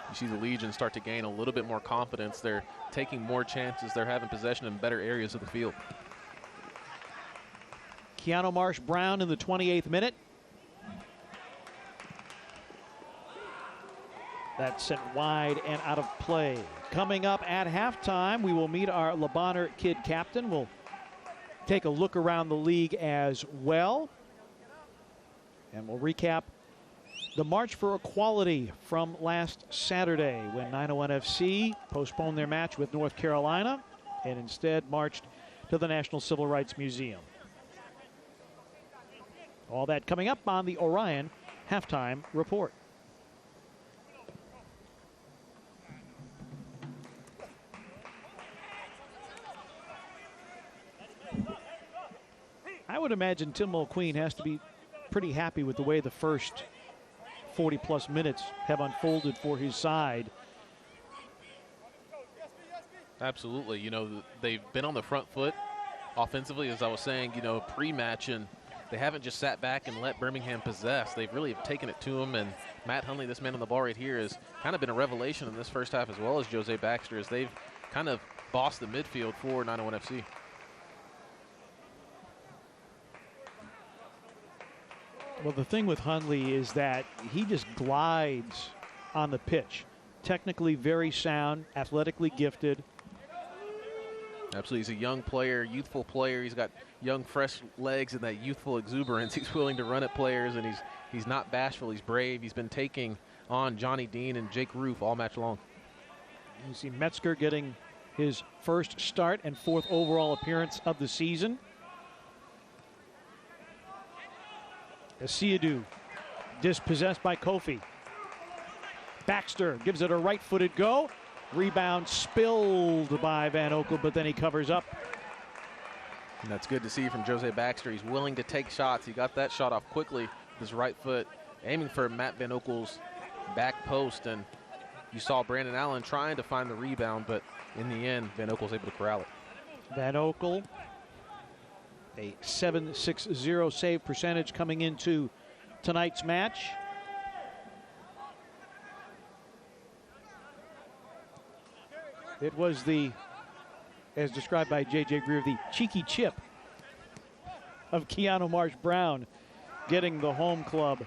You see the Legion start to gain a little bit more confidence. They're taking more chances. They're having possession in better areas of the field. Keanu Marsh-Brown in the 28th minute. That's sent wide and out of play. Coming up at halftime, we will meet our Le Bonheur Kid captain. We'll take a look around the league as well. And we'll recap the March for Equality from last Saturday when 901 FC postponed their match with North Carolina and instead marched to the National Civil Rights Museum. All that coming up on the Orion Halftime Report. I would imagine Tim Mulqueen has to be pretty happy with the way the first 40-plus minutes have unfolded for his side. Absolutely. You know, they've been on the front foot offensively, as I was saying, you know, pre-match, and they haven't just sat back and let Birmingham possess. They've really taken it to them, and Matt Hundley, this man on the ball right here, has kind of been a revelation in this first half, as well as Jose Baxter, as they've kind of bossed the midfield for 901 FC. Well, the thing with Hundley is that he just glides on the pitch. Technically very sound, athletically gifted. Absolutely. He's a young player, youthful player. He's got young, fresh legs and that youthful exuberance. He's willing to run at players, and he's not bashful. He's brave. He's been taking on Johnny Dean and Jake Roof all match long. You see Metzger getting his first start and fourth overall appearance of the season. Asiadu dispossessed by Kofi. Baxter gives it a right-footed go. Rebound spilled by Van Oekel, but then he covers up. And that's good to see from Jose Baxter. He's willing to take shots. He got that shot off quickly with his right foot, aiming for Matt Van Oekel's back post. And you saw Brandon Allen trying to find the rebound, but in the end, Van Oekel was able to corral it. Van Oekel, a .760 save percentage coming into tonight's match. It was the, as described by J.J. Greer, the cheeky chip of Keanu Marsh-Brown getting the home club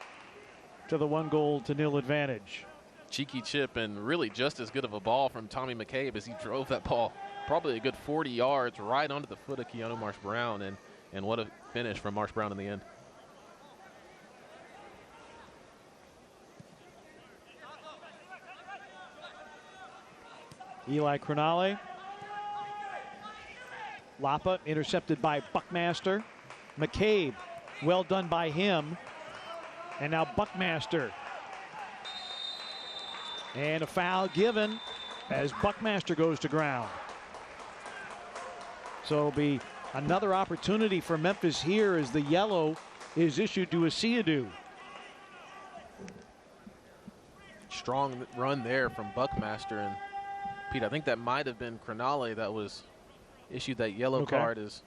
to the 1-0 advantage. Cheeky chip, and really just as good of a ball from Tommy McCabe as he drove that ball probably a good 40 yards right onto the foot of Keanu Marsh-Brown, and what a finish from Marsh-Brown in the end. Eli Cronale. Lapa intercepted by Buckmaster. McCabe, well done by him. And now Buckmaster. And a foul given as Buckmaster goes to ground. So it'll be another opportunity for Memphis here as the yellow is issued to Asiadu. Strong run there from Buckmaster, and Pete, I think that might have been Cronale that was issued that yellow card. As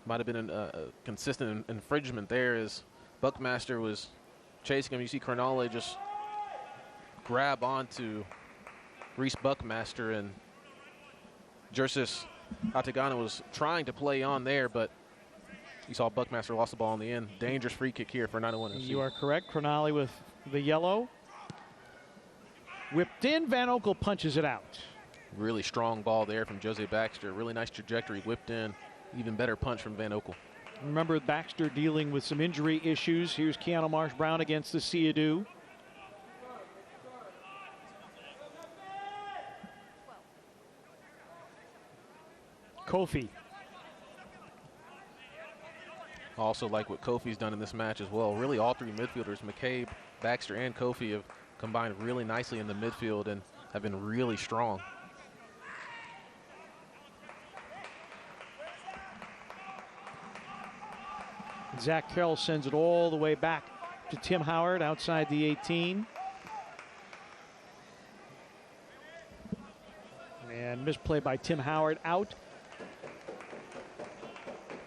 might have been a consistent infringement there as Buckmaster was chasing him. You see Cronale just grab onto Reese Buckmaster, and Jersis Atagana was trying to play on there, but you saw Buckmaster lost the ball in the end. Dangerous free kick here for 901 FC. You are correct. Cronale with the yellow. Whipped in, Van Oekel punches it out. Really strong ball there from Jose Baxter. Really nice trajectory, whipped in. Even better punch from Van Oekel. Remember Baxter dealing with some injury issues. Here's Keanu Marsh-Brown against the Asiadu. Kofi. Also like what Kofi's done in this match as well. Really all three midfielders, McCabe, Baxter, and Kofi have combined really nicely in the midfield and have been really strong. Zach Carroll sends it all the way back to Tim Howard outside the 18. And misplay by Tim Howard out.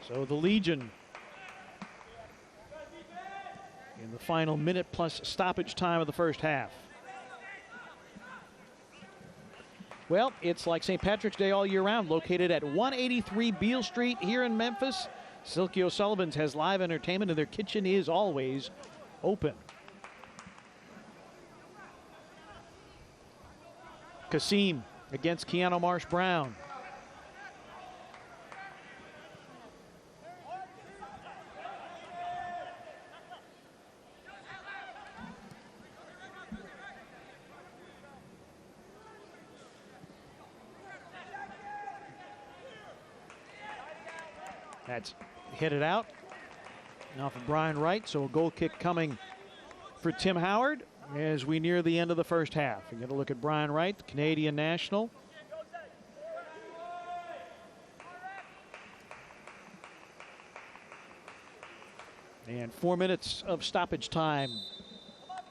So the Legion in the final minute plus stoppage time of the first half. Well, it's like St. Patrick's Day all year round, located at 183 Beale Street here in Memphis. Silky O'Sullivan's has live entertainment and their kitchen is always open. Kasim against Keanu Marsh Brown. That's headed out. Now for Brian Wright, so a goal kick coming for Tim Howard as we near the end of the first half. We're going to look at Brian Wright, the Canadian national. And 4 minutes of stoppage time.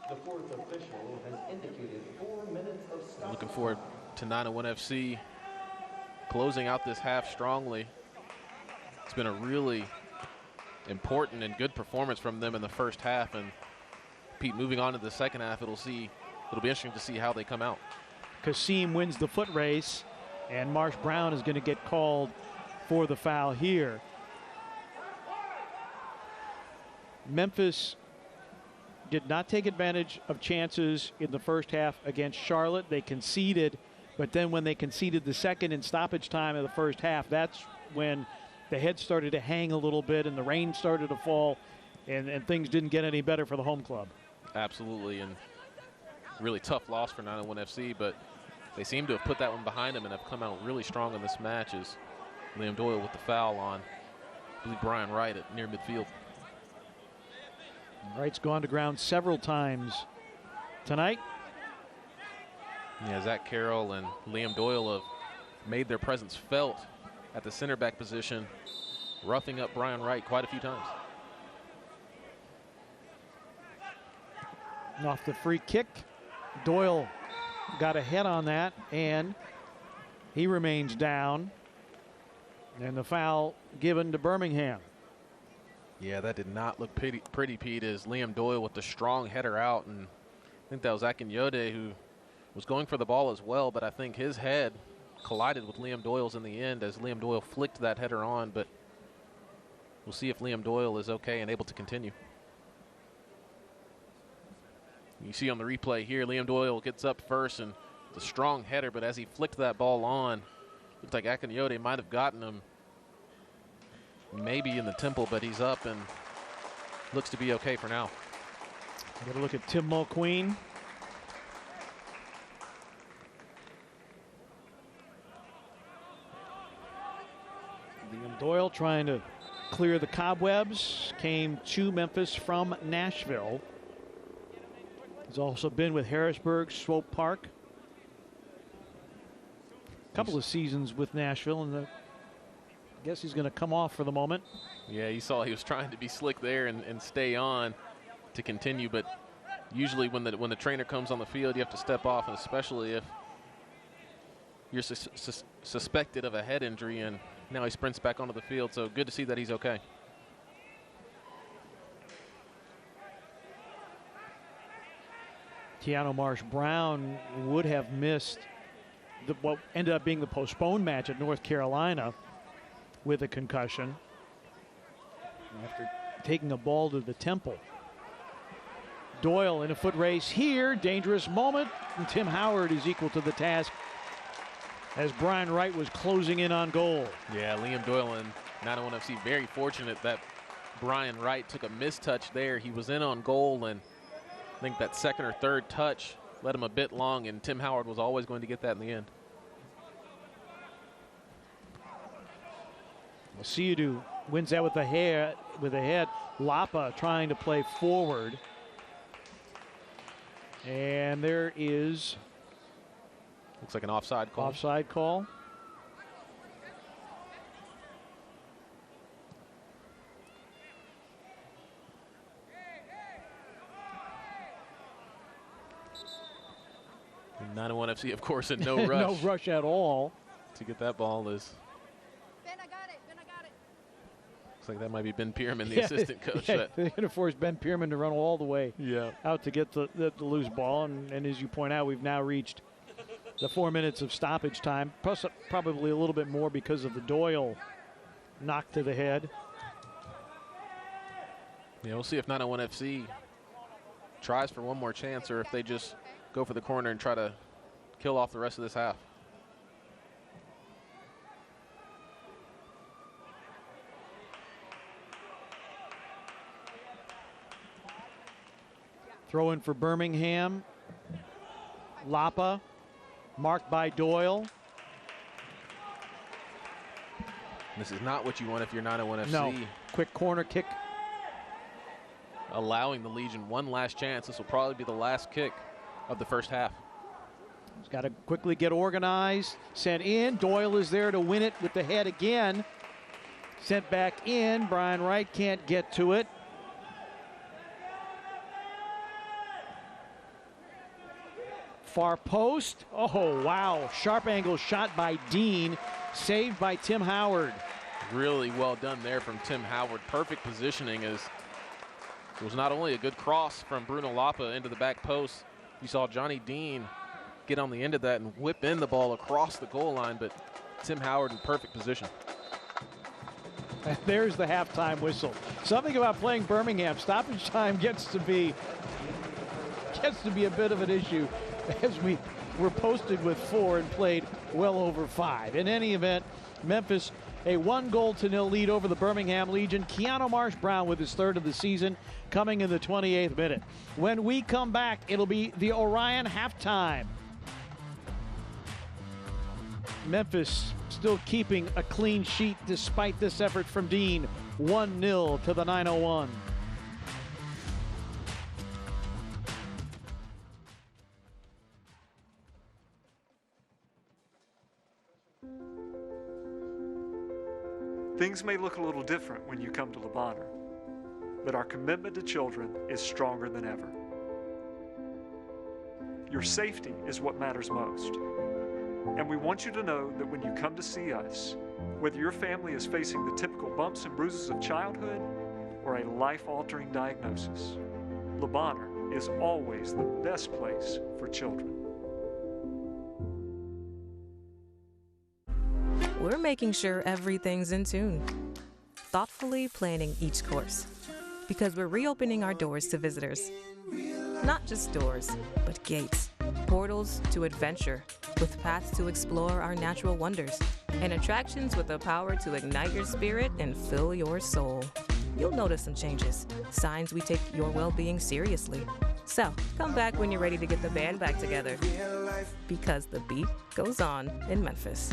The fourth official has indicated 4 minutes of stoppage. Looking forward to 901 FC closing out this half strongly. It's been a really important and good performance from them in the first half, and Pete, moving on to the second half, it'll be interesting to see how they come out. Kasim wins the foot race, and Marsh Brown is going to get called for the foul here. Memphis did not take advantage of chances in the first half against Charlotte. They conceded, but then when they conceded the second in stoppage time of the first half, that's when the head started to hang a little bit and the rain started to fall, and things didn't get any better for the home club. Absolutely, and really tough loss for 901 FC, but they seem to have put that one behind them and have come out really strong in this match as Liam Doyle with the foul on, I believe, Brian Wright at near midfield. Wright's gone to ground several times tonight. Yeah, Zach Carroll and Liam Doyle have made their presence felt at the center back position, roughing up Brian Wright quite a few times. Off the free kick, Doyle got a head on that, and he remains down. And the foul given to Birmingham. Yeah, that did not look pretty, Pete, as Liam Doyle with the strong header out. And I think that was Akinyode who was going for the ball as well, but I think his head collided with Liam Doyle's in the end as Liam Doyle flicked that header on. But we'll see if Liam Doyle is okay and able to continue. You see on the replay here, Liam Doyle gets up first and the strong header, but as he flicked that ball on, looked like Akinyode might have gotten him maybe in the temple, but he's up and looks to be okay for now. Got to look at Tim Mulqueen. Liam Doyle trying to clear the cobwebs, came to Memphis from Nashville. He's also been with Harrisburg, Swope Park. A couple of seasons with Nashville, and I guess he's going to come off for the moment. Yeah, you saw he was trying to be slick there and stay on to continue, but usually when the trainer comes on the field, you have to step off, and especially if you're suspected of a head injury, and now he sprints back onto the field, so good to see that he's okay. Keanu Marsh Brown would have missed what ended up being the postponed match at North Carolina with a concussion after taking a ball to the temple. Doyle in a foot race here, dangerous moment, and Tim Howard is equal to the task as Brian Wright was closing in on goal. Yeah, Liam Doyle and 901 FC very fortunate that Brian Wright took a mistouch there. He was in on goal, and I think that second or third touch led him a bit long, and Tim Howard was always going to get that in the end. Masiadu wins that with the head. Lapa trying to play forward. And there is... Looks like an offside call. Offside call. And 901 FC, of course, in no rush. No rush at all. To get that ball is... Looks like that might be Ben Pierman, the assistant coach. Yeah, they're going to force Ben Pierman to run all the way out to get the loose ball. And as you point out, we've now reached the 4 minutes of stoppage time, plus probably a little bit more because of the Doyle knock to the head. Yeah, we'll see if 901 FC tries for one more chance or if they just go for the corner and try to kill off the rest of this half. Throw in for Birmingham. Lapa, marked by Doyle. This is not what you want if you're 901 FC. No, quick corner kick. Allowing the Legion one last chance. This will probably be the last kick of the first half. He's got to quickly get organized. Sent in. Doyle is there to win it with the head again. Sent back in. Brian Wright can't get to it. Far post. Oh, wow. Sharp angle shot by Dean. Saved by Tim Howard. Really well done there from Tim Howard. Perfect positioning as it was not only a good cross from Bruno Lapa into the back post. You saw Johnny Dean get on the end of that and whip in the ball across the goal line, but Tim Howard in perfect position. And there's the halftime whistle. Something about playing Birmingham. Stoppage time gets to be a bit of an issue, as we were posted with 4 and played well over 5. In any event, Memphis a 1-0 lead over the Birmingham Legion. Keanu Marsh-Brown with his 3rd of the season coming in the 28th minute. When we come back, it'll be the Orion halftime. Memphis still keeping a clean sheet despite this effort from Dean. 1-0 to the 901. Things may look a little different when you come to Le Bonheur, but our commitment to children is stronger than ever. Your safety is what matters most. And we want you to know that when you come to see us, whether your family is facing the typical bumps and bruises of childhood or a life-altering diagnosis, Le Bonheur is always the best place for children. We're making sure everything's in tune, thoughtfully planning each course, because we're reopening our doors to visitors. Not just doors, but gates, portals to adventure, with paths to explore our natural wonders, and attractions with the power to ignite your spirit and fill your soul. You'll notice some changes, signs we take your well-being seriously. So, come back when you're ready to get the band back together, because the beat goes on in Memphis.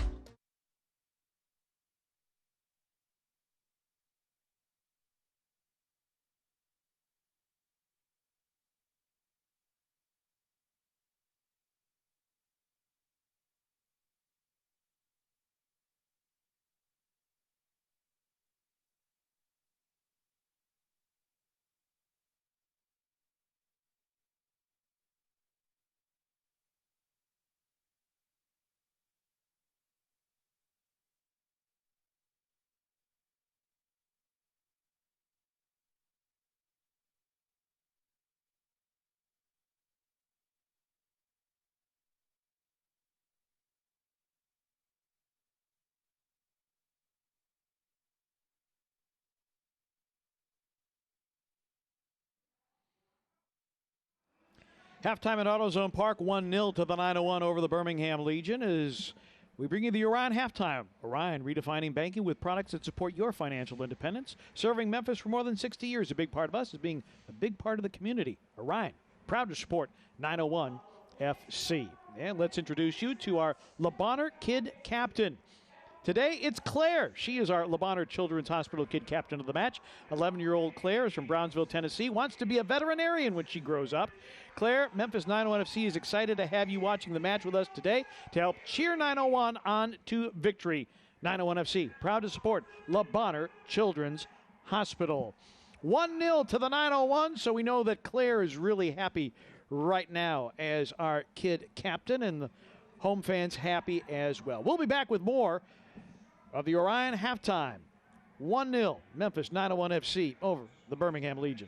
Halftime at AutoZone Park, 1-0 to the 901 over the Birmingham Legion as we bring you the Orion halftime. Orion, redefining banking with products that support your financial independence. Serving Memphis for more than 60 years. A big part of us is being a big part of the community. Orion, proud to support 901 FC. And let's introduce you to our Le Bonheur Kid captain. Today, it's Claire. She is our Le Bonheur Children's Hospital kid captain of the match. 11-year-old Claire is from Brownsville, Tennessee, wants to be a veterinarian when she grows up. Claire, Memphis 901 FC is excited to have you watching the match with us today to help cheer 901 on to victory. 901 FC, proud to support Le Bonheur Children's Hospital. 1-0 to the 901, so we know that Claire is really happy right now as our kid captain, and the home fans happy as well. We'll be back with more of the Orion halftime. 1-0, Memphis 901 FC over the Birmingham Legion.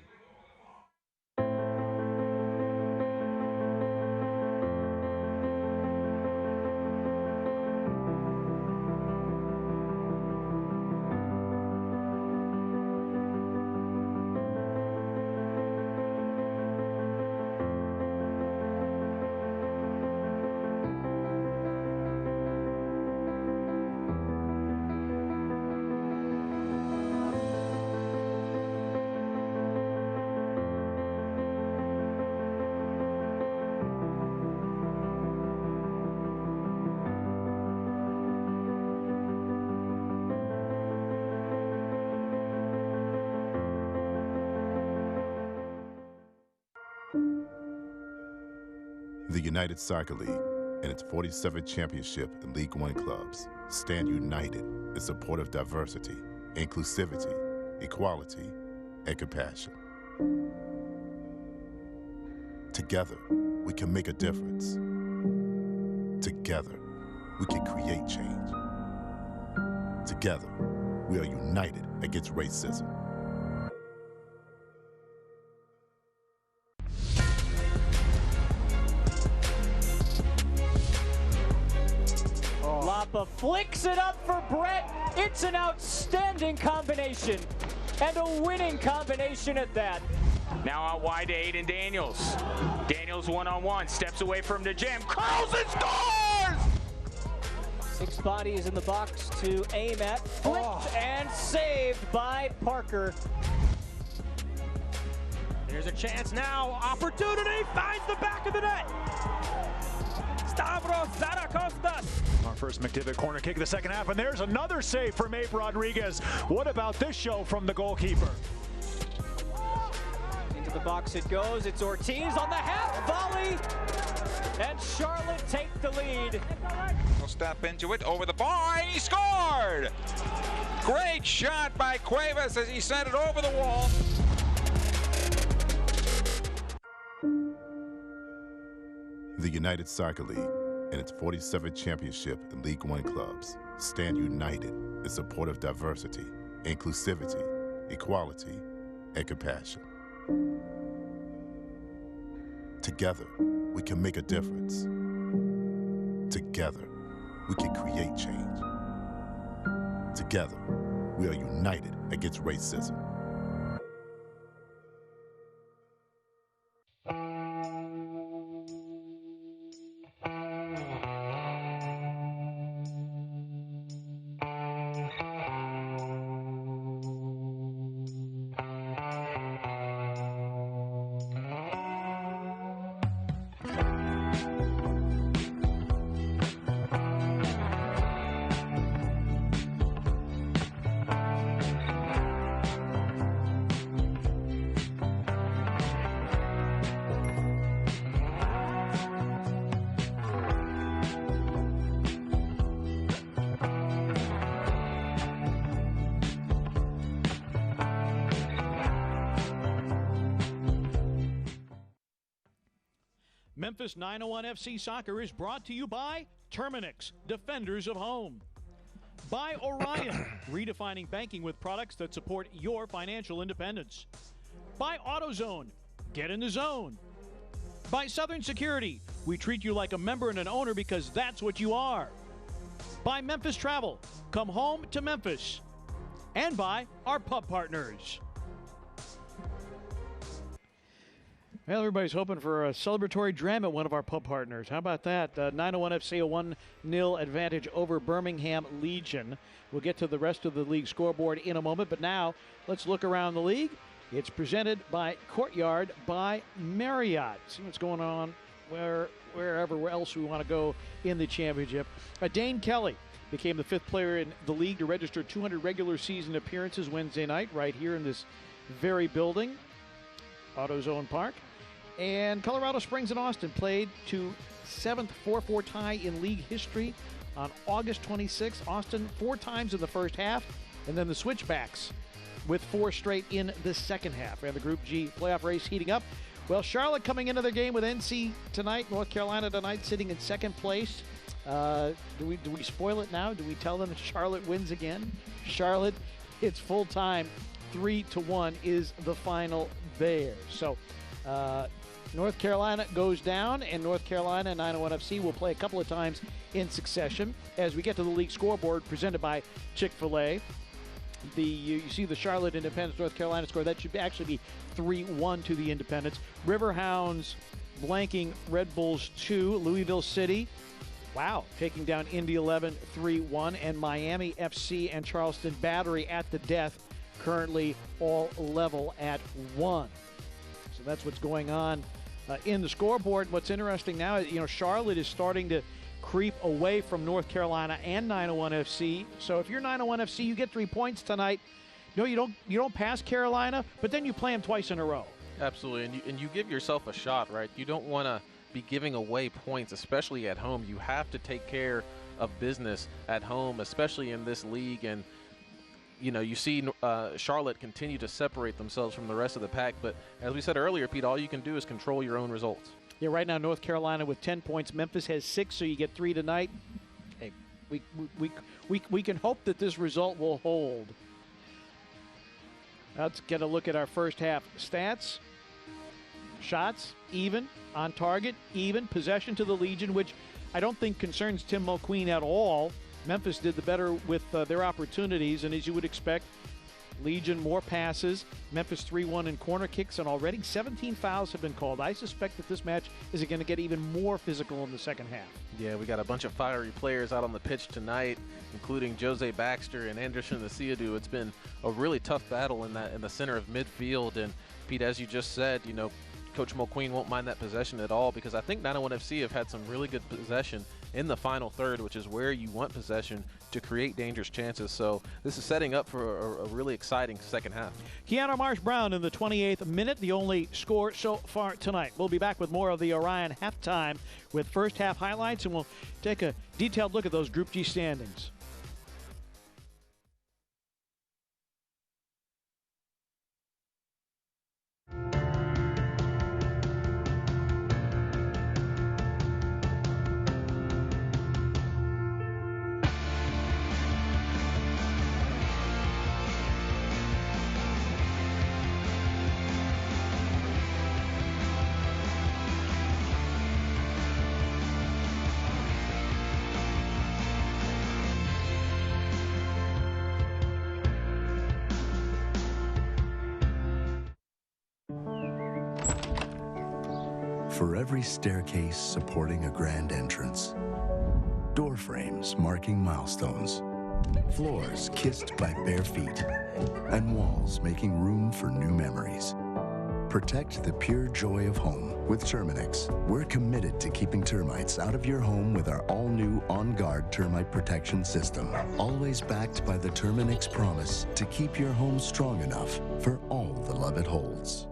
The United Soccer League and its 47th championship in League One clubs stand united in support of diversity, inclusivity, equality, and compassion. Together, we can make a difference. Together, we can create change. Together, we are united against racism. Lapa flicks it up for Brett. It's an outstanding combination, and a winning combination at that. Now out wide to Aiden Daniels. Daniels one-on-one, steps away from the jam, curls and scores! 6 bodies in the box to aim at. Flicked and saved by Parker. There's a chance now, opportunity, finds the back of the net. Stavros Zarakostas. Our first McDivitt corner kick of the second half, and there's another save from Abe Rodriguez. What about this show from the goalkeeper? Into the box it goes. It's Ortiz on the half volley, and Charlotte take the lead. He'll step into it, over the bar, and he scored! Great shot by Cuevas as he sent it over the wall. The United Soccer League and its 47th championship in League One clubs stand united in support of diversity, inclusivity, equality, and compassion. Together, we can make a difference. Together, we can create change. Together, we are united against racism. Memphis 901 FC Soccer is brought to you by Terminix, Defenders of Home. By Orion, redefining banking with products that support your financial independence. By AutoZone, get in the zone. By Southern Security, we treat you like a member and an owner because that's what you are. By Memphis Travel, come home to Memphis. And by our pub partners. Well, everybody's hoping for a celebratory dram at one of our pub partners. How about that? 901 FC, a 1-0 advantage over Birmingham Legion. We'll get to the rest of the league scoreboard in a moment, but now let's look around the league. It's presented by Courtyard by Marriott. See what's going on wherever else we want to go in the championship. Dane Kelly became the 5th player in the league to register 200 regular season appearances Wednesday night right here in this very building, AutoZone Park. And Colorado Springs and Austin played to 7th 4-4 tie in league history on August 26th. Austin 4 times in the first half, and then the Switchbacks with 4 straight in the second half. And the Group G playoff race heating up. Well, Charlotte coming into their game with NC tonight, North Carolina tonight, sitting in 2nd place. Do we spoil it now? Do we tell them that Charlotte wins again? Charlotte, it's full time, 3-1 is the final there. So North Carolina goes down, and North Carolina and 901 FC will play a couple of times in succession. As we get to the league scoreboard presented by Chick-fil-A, you see the Charlotte Independence North Carolina score. That should actually be 3-1 to the Independents. Riverhounds blanking Red Bulls 2. Louisville City, wow, taking down Indy 11 3-1. And Miami FC and Charleston Battery at the death, currently all level at 1. So that's what's going on in the scoreboard. What's interesting now, Charlotte is starting to creep away from North Carolina and 901 FC. So if you're 901 FC, you get 3 points tonight. No, you don't pass Carolina, but then you play them twice in a row. Absolutely, and you give yourself a shot, right? You don't want to be giving away points, especially at home. You have to take care of business at home, especially in this league. And you see Charlotte continue to separate themselves from the rest of the pack. But as we said earlier, Pete, all you can do is control your own results. Yeah, right now North Carolina with 10 points. Memphis has 6, so you get 3 tonight. Hey, we can hope that this result will hold. Let's get a look at our first half stats. Shots, even. On target, even. Possession to the Legion, which I don't think concerns Tim Mulqueen at all. Memphis did the better with their opportunities, and as you would expect, Legion more passes. Memphis 3-1 in corner kicks, and already 17 fouls have been called. I suspect that this match is going to get even more physical in the second half. Yeah, we got a bunch of fiery players out on the pitch tonight, including Jose Baxter and Anderson Asiadu. It's been a really tough battle in the center of midfield. And Pete, as you just said, Coach Mulqueen won't mind that possession at all, because I think 901 FC have had some really good possession in the final third, which is where you want possession to create dangerous chances. So this is setting up for a really exciting second half. Keanu Marsh-Brown in the 28th minute, the only score so far tonight. We'll be back with more of the Orion halftime with first half highlights, and we'll take a detailed look at those Group G standings. For every staircase supporting a grand entrance, door frames marking milestones, floors kissed by bare feet, and walls making room for new memories. Protect the pure joy of home with Terminix. We're committed to keeping termites out of your home with our all-new On Guard termite protection system, always backed by the Terminix promise to keep your home strong enough for all the love it holds.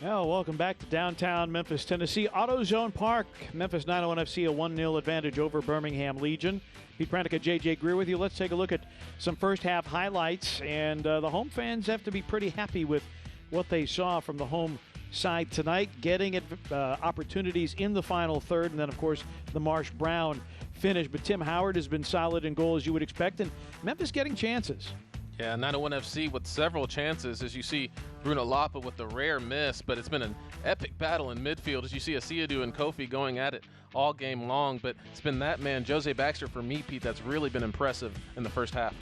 Well, welcome back to downtown Memphis, Tennessee. AutoZone Park, Memphis 901 FC, a 1-0 advantage over Birmingham Legion. Pete Pranica, JJ Greer with you. Let's take a look at some first half highlights. And the home fans have to be pretty happy with what they saw from the home side tonight, getting opportunities in the final third. And then, of course, the Marsh Brown finish. But Tim Howard has been solid in goal, as you would expect. And Memphis getting chances. Yeah, 901 FC with several chances, as you see Bruno Lapa with the rare miss, but it's been an epic battle in midfield, as you see Asiadu and Kofi going at it all game long. But it's been that man, Jose Baxter, for me, Pete, that's really been impressive in the first half.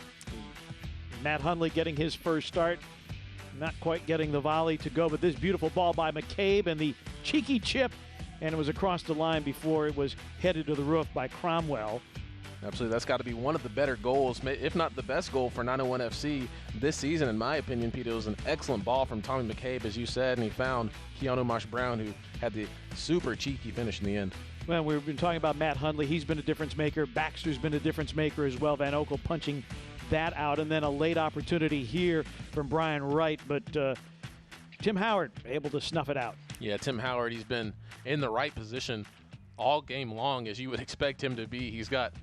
Matt Hundley getting his first start, not quite getting the volley to go, but this beautiful ball by McCabe and the cheeky chip, and it was across the line before it was headed to the roof by Cromwell. Absolutely, that's got to be one of the better goals, if not the best goal for 901 FC this season, in my opinion, Pete. It was an excellent ball from Tommy McCabe, as you said, and he found Keanu Marsh Brown, who had the super cheeky finish in the end. Well, we've been talking about Matt Hundley. He's been a difference maker. Baxter's been a difference maker as well. Van Okel punching that out, and then a late opportunity here from Brian Wright, but Tim Howard able to snuff it out. Yeah, Tim Howard, he's been in the right position all game long, as you would expect him to be. He's got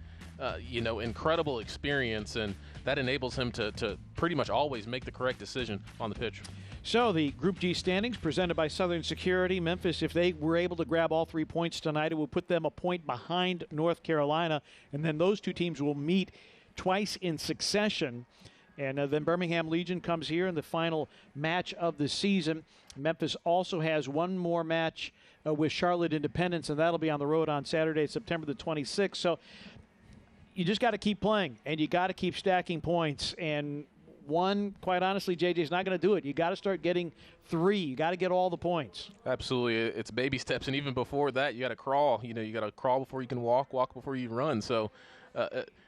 incredible experience, and that enables him to pretty much always make the correct decision on the pitch. So the Group G standings presented by Southern Security. Memphis, if they were able to grab all 3 points tonight, it would put them a point behind North Carolina, and then those two teams will meet twice in succession. And then Birmingham Legion comes here in the final match of the season. Memphis also has one more match with Charlotte Independence, and that'll be on the road on Saturday, September the 26th. So you just got to keep playing, and you got to keep stacking points. And one, quite honestly, JJ, is not going to do it. You got to start getting 3. You got to get all the points. Absolutely. It's baby steps, and even before that, you got to crawl. You got to crawl before you can walk, walk before you run. So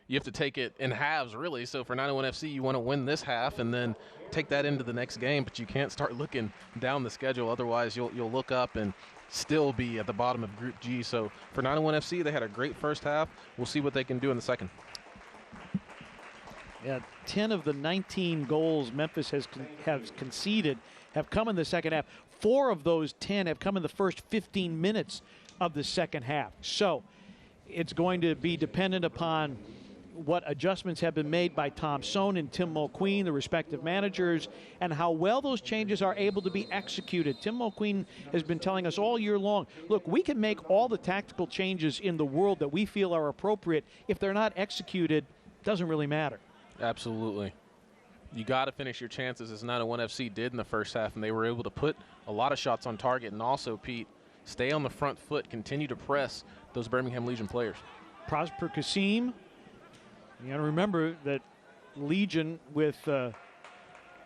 you have to take it in halves, really. So for 901 FC, you want to win this half and then take that into the next game, but you can't start looking down the schedule. Otherwise, you'll look up and still be at the bottom of Group G. So for 901 FC, they had a great first half. We'll see what they can do in the second. Yeah, 10 of the 19 goals Memphis has conceded have come in the second half. 4 of those 10 have come in the first 15 minutes of the second half. So it's going to be dependent upon what adjustments have been made by Tom Sohn and Tim Mulqueen, the respective managers, and how well those changes are able to be executed. Tim Mulqueen has been telling us all year long, look, we can make all the tactical changes in the world that we feel are appropriate. If they're not executed, it doesn't really matter. Absolutely. You got to finish your chances, as 901 FC did in the first half, and they were able to put a lot of shots on target. And also, Pete, stay on the front foot, continue to press those Birmingham Legion players. Prosper Kasim. You got to remember that Legion, with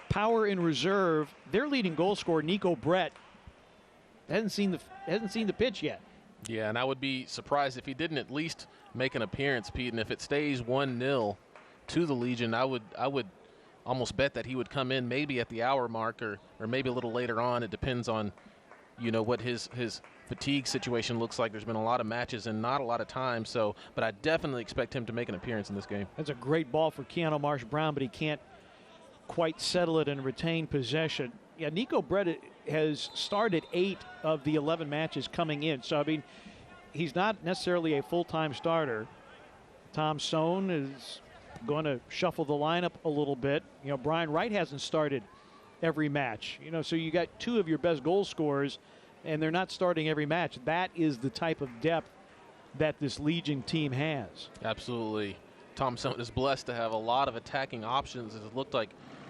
power in reserve, their leading goal scorer, Nico Brett, hasn't seen the pitch yet. Yeah, and I would be surprised if he didn't at least make an appearance, Pete. And if it stays 1-0 to the Legion, I would almost bet that he would come in maybe at the hour mark or maybe a little later on. It depends on, what his fatigue situation looks like. There's been a lot of matches and not a lot of time, but I definitely expect him to make an appearance in this game. That's a great ball for Keanu Marsh Brown, but he can't quite settle it and retain possession. Yeah, Nico Brett has started 8 of the 11 matches coming in, so I mean, he's not necessarily a full-time starter. Tom Sohn is going to shuffle the lineup a little bit. Brian Wright hasn't started every match. So you got 2 of your best goal scorers, and they're not starting every match. That is the type of depth that this Legion team has. Absolutely. Tom Sohn is blessed to have a lot of attacking options. It looked like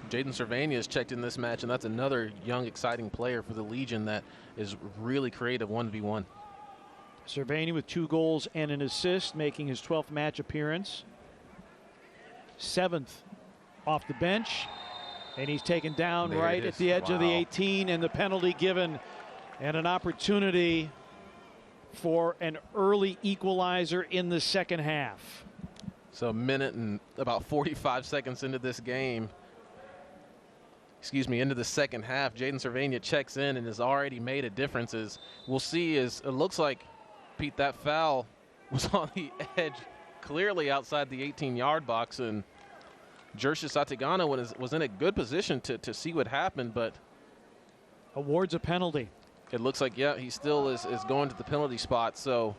Jaden Cervania has checked in this match, and that's another young, exciting player for the Legion that is really creative 1v1. Cervania with 2 goals and an assist, making his 12th match appearance. 7th off the bench, and he's taken down right at the edge of the 18, and the penalty given, and an opportunity for an early equalizer in the second half. So a minute and about 45 seconds into this game, into the second half, Jaden Cervania checks in and has already made a difference. As we'll see, it looks like, Pete, that foul was on the edge, clearly outside the 18-yard box, and Jershis Atigana was in a good position to see what happened, but awards a penalty. It looks like, yeah, he still is going to the penalty spot. So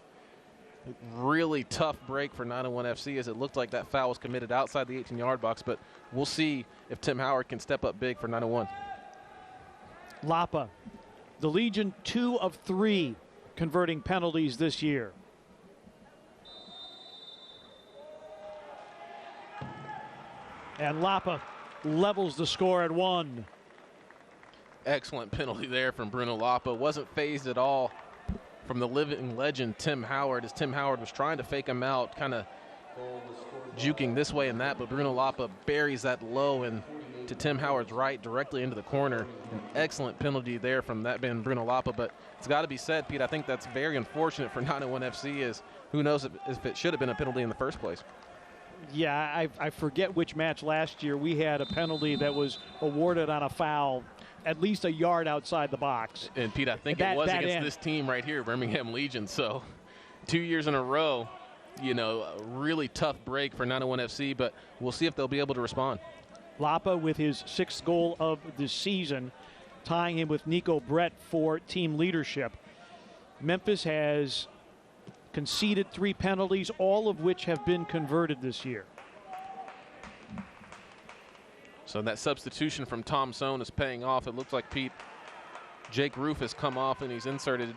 really tough break for 901 FC, as it looked like that foul was committed outside the 18-yard box. But we'll see if Tim Howard can step up big for 901. Lapa, the Legion 2 of 3 converting penalties this year. And Lapa levels the score at 1. Excellent penalty there from Bruno Lapa. Wasn't phased at all from the living legend Tim Howard, as Tim Howard was trying to fake him out, kind of juking this way and that, but Bruno Lapa buries that low and to Tim Howard's right, directly into the corner. An excellent penalty there from that man Bruno Lapa, but it's got to be said, Pete, I think that's very unfortunate for 901 FC, as who knows if it should have been a penalty in the first place. Yeah, I forget which match last year we had a penalty that was awarded on a foul at least a yard outside the box. And Pete, I think it was against this team right here, Birmingham Legion. So 2 years in a row, you know, a really tough break for 901 FC, but we'll see if they'll be able to respond. Lapa with his 6th goal of the season, tying him with Nico Brett for team leadership. Memphis has conceded 3 penalties, all of which have been converted this year. So that substitution from Tom Sohn is paying off. It looks like, Pete, Jake Roof has come off and he's inserted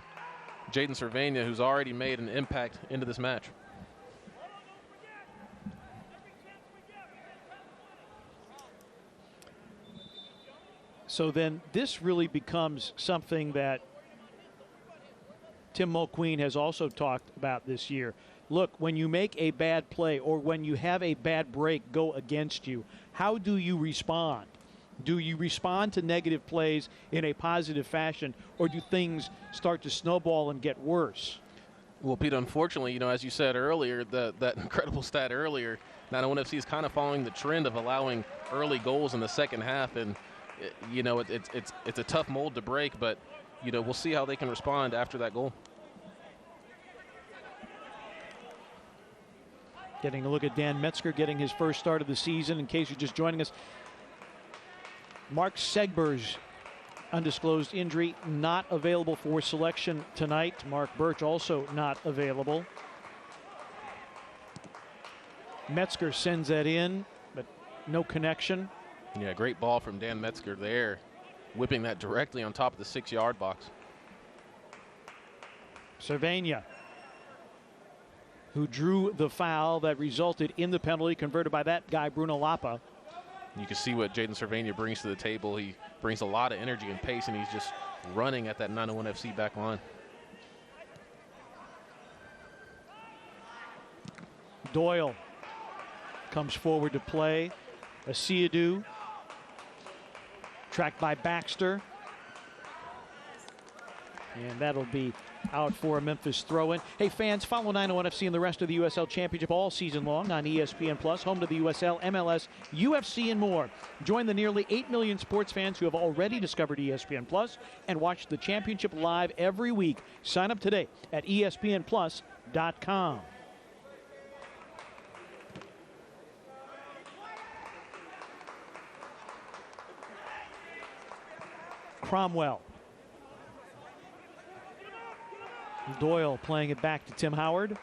Jaden Cervania, who's already made an impact into this match. So then this really becomes something that Tim Mulqueen has also talked about this year. Look, when you make a bad play or when you have a bad break go against you, how do you respond? Do you respond to negative plays in a positive fashion, or do things start to snowball and get worse? Well, Pete, unfortunately, you know, as you said earlier, that incredible stat earlier, 901 FC is kind of following the trend of allowing early goals in the second half, and you know, it's a tough mold to break, but you know, we'll see how they can respond after that goal. Getting a look at Dan Metzger getting his first start of the season. In case you're just joining us, Mark Segber's undisclosed injury not available for selection tonight. Mark Birch also not available. Metzger sends that in, but no connection. Yeah, great ball from Dan Metzger there, whipping that directly on top of the 6-yard box. Cervania, who drew the foul that resulted in the penalty converted by that guy, Bruno Lapa. You can see what Jaden Cervania brings to the table. He brings a lot of energy and pace, and he's just running at that 901 FC back line. Doyle comes forward to play. Asiadu, tracked by Baxter. And that'll be out for a Memphis throw-in. Hey, fans, follow 901 FC and the rest of the USL Championship all season long on ESPN+, home to the USL, MLS, UFC, and more. Join the nearly 8 million sports fans who have already discovered ESPN+, and watch the championship live every week. Sign up today at ESPNplus.com. Cromwell. Doyle playing it back to Tim Howard.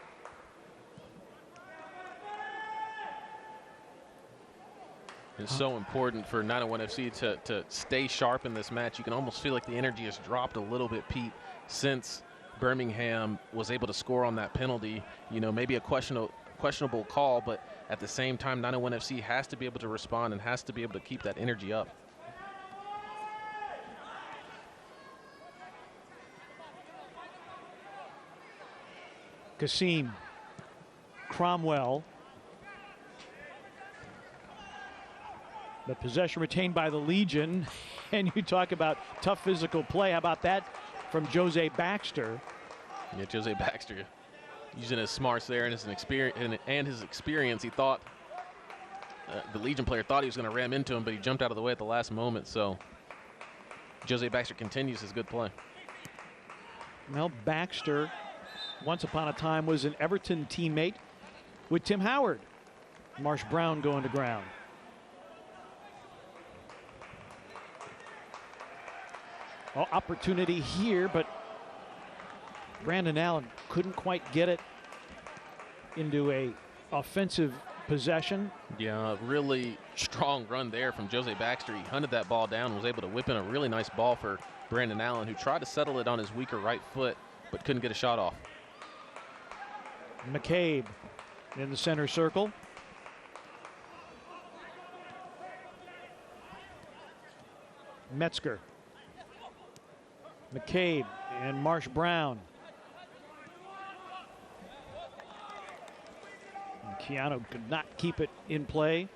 It's so important for 901 FC to stay sharp in this match. You can almost feel like the energy has dropped a little bit, Pete, since Birmingham was able to score on that penalty. You know, maybe a questionable call, but at the same time, 901 FC has to be able to respond and has to be able to keep that energy up. Kasim, Cromwell. The possession retained by the Legion. And you talk about tough physical play. How about that from Jose Baxter? Yeah, Jose Baxter using his smarts there and his experience. He thought the Legion player thought he was going to ram into him, but he jumped out of the way at the last moment. So Jose Baxter continues his good play. Well, Baxter, once upon a time, was an Everton teammate with Tim Howard. Marsh Brown going to ground. opportunity here, but Brandon Allen couldn't quite get it into a offensive possession. Yeah, really strong run there from Jose Baxter. He hunted that ball down, was able to whip in a really nice ball for Brandon Allen, who tried to settle it on his weaker right foot, but couldn't get a shot off. McCabe in the center circle. Metzger. McCabe and Marsh Brown. And Keanu could not keep it in play.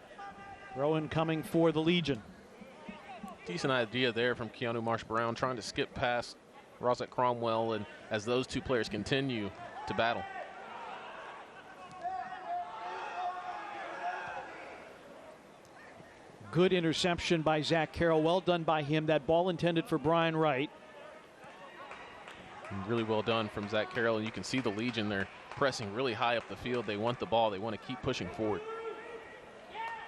Throw in coming for the Legion. Decent idea there from Keanu Marsh Brown, trying to skip past Rosette Cromwell, and as those two players continue to battle. Good interception by Zach Carroll. Well done by him. That ball intended for Brian Wright. Really well done from Zach Carroll. And you can see the Legion, they're pressing really high up the field. They want the ball. They want to keep pushing forward.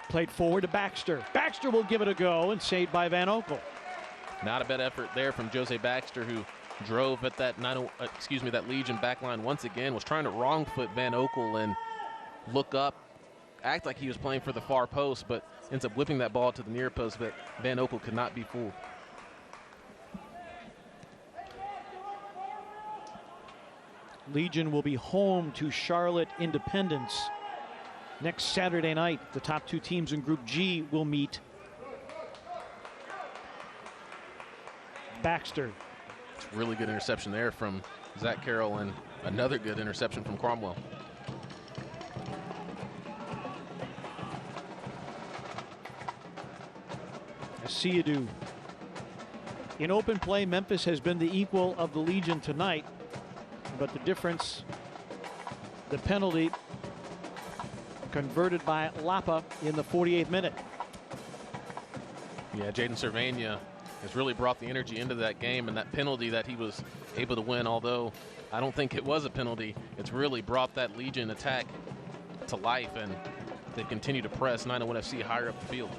Played forward to Baxter. Baxter will give it a go, and saved by Van Oekel. Not a bad effort there from Jose Baxter, who drove at that that Legion back line once again. Was trying to wrong foot Van Oekel and look up, act like he was playing for the far post, but ends up whipping that ball to the near post, but Van Oekel could not be fooled. Legion will be home to Charlotte Independence next Saturday night. The top two teams in Group G will meet. Baxter. Really good interception there from Zach Carroll, and another good interception from Cromwell. Asiadu. In open play, Memphis has been the equal of the Legion tonight, but the difference, the penalty converted by Lapa in the 48th minute. Yeah, Jaden Cervania has really brought the energy into that game, and that penalty that he was able to win, although I don't think it was a penalty, it's really brought that Legion attack to life, and they continue to press 901 FC higher up the field.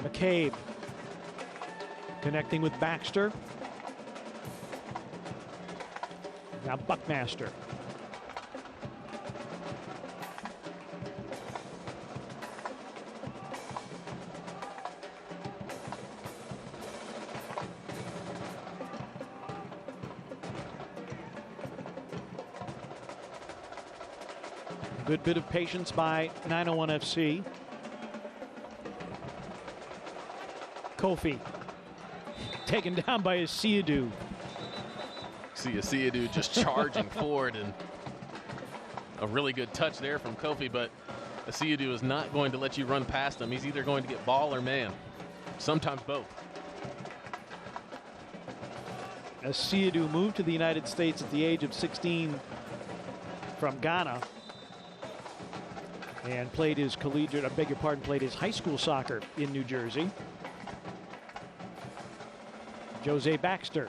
McCabe connecting with Baxter. Now Buckmaster. Good bit of patience by 901 FC. Kofi taken down by Asiadu. See Asiadu just charging forward, and a really good touch there from Kofi, but Asiadu is not going to let you run past him. He's either going to get ball or man, sometimes both. Asiadu moved to the United States at the age of 16 from Ghana, and played his played his high school soccer in New Jersey. Jose Baxter.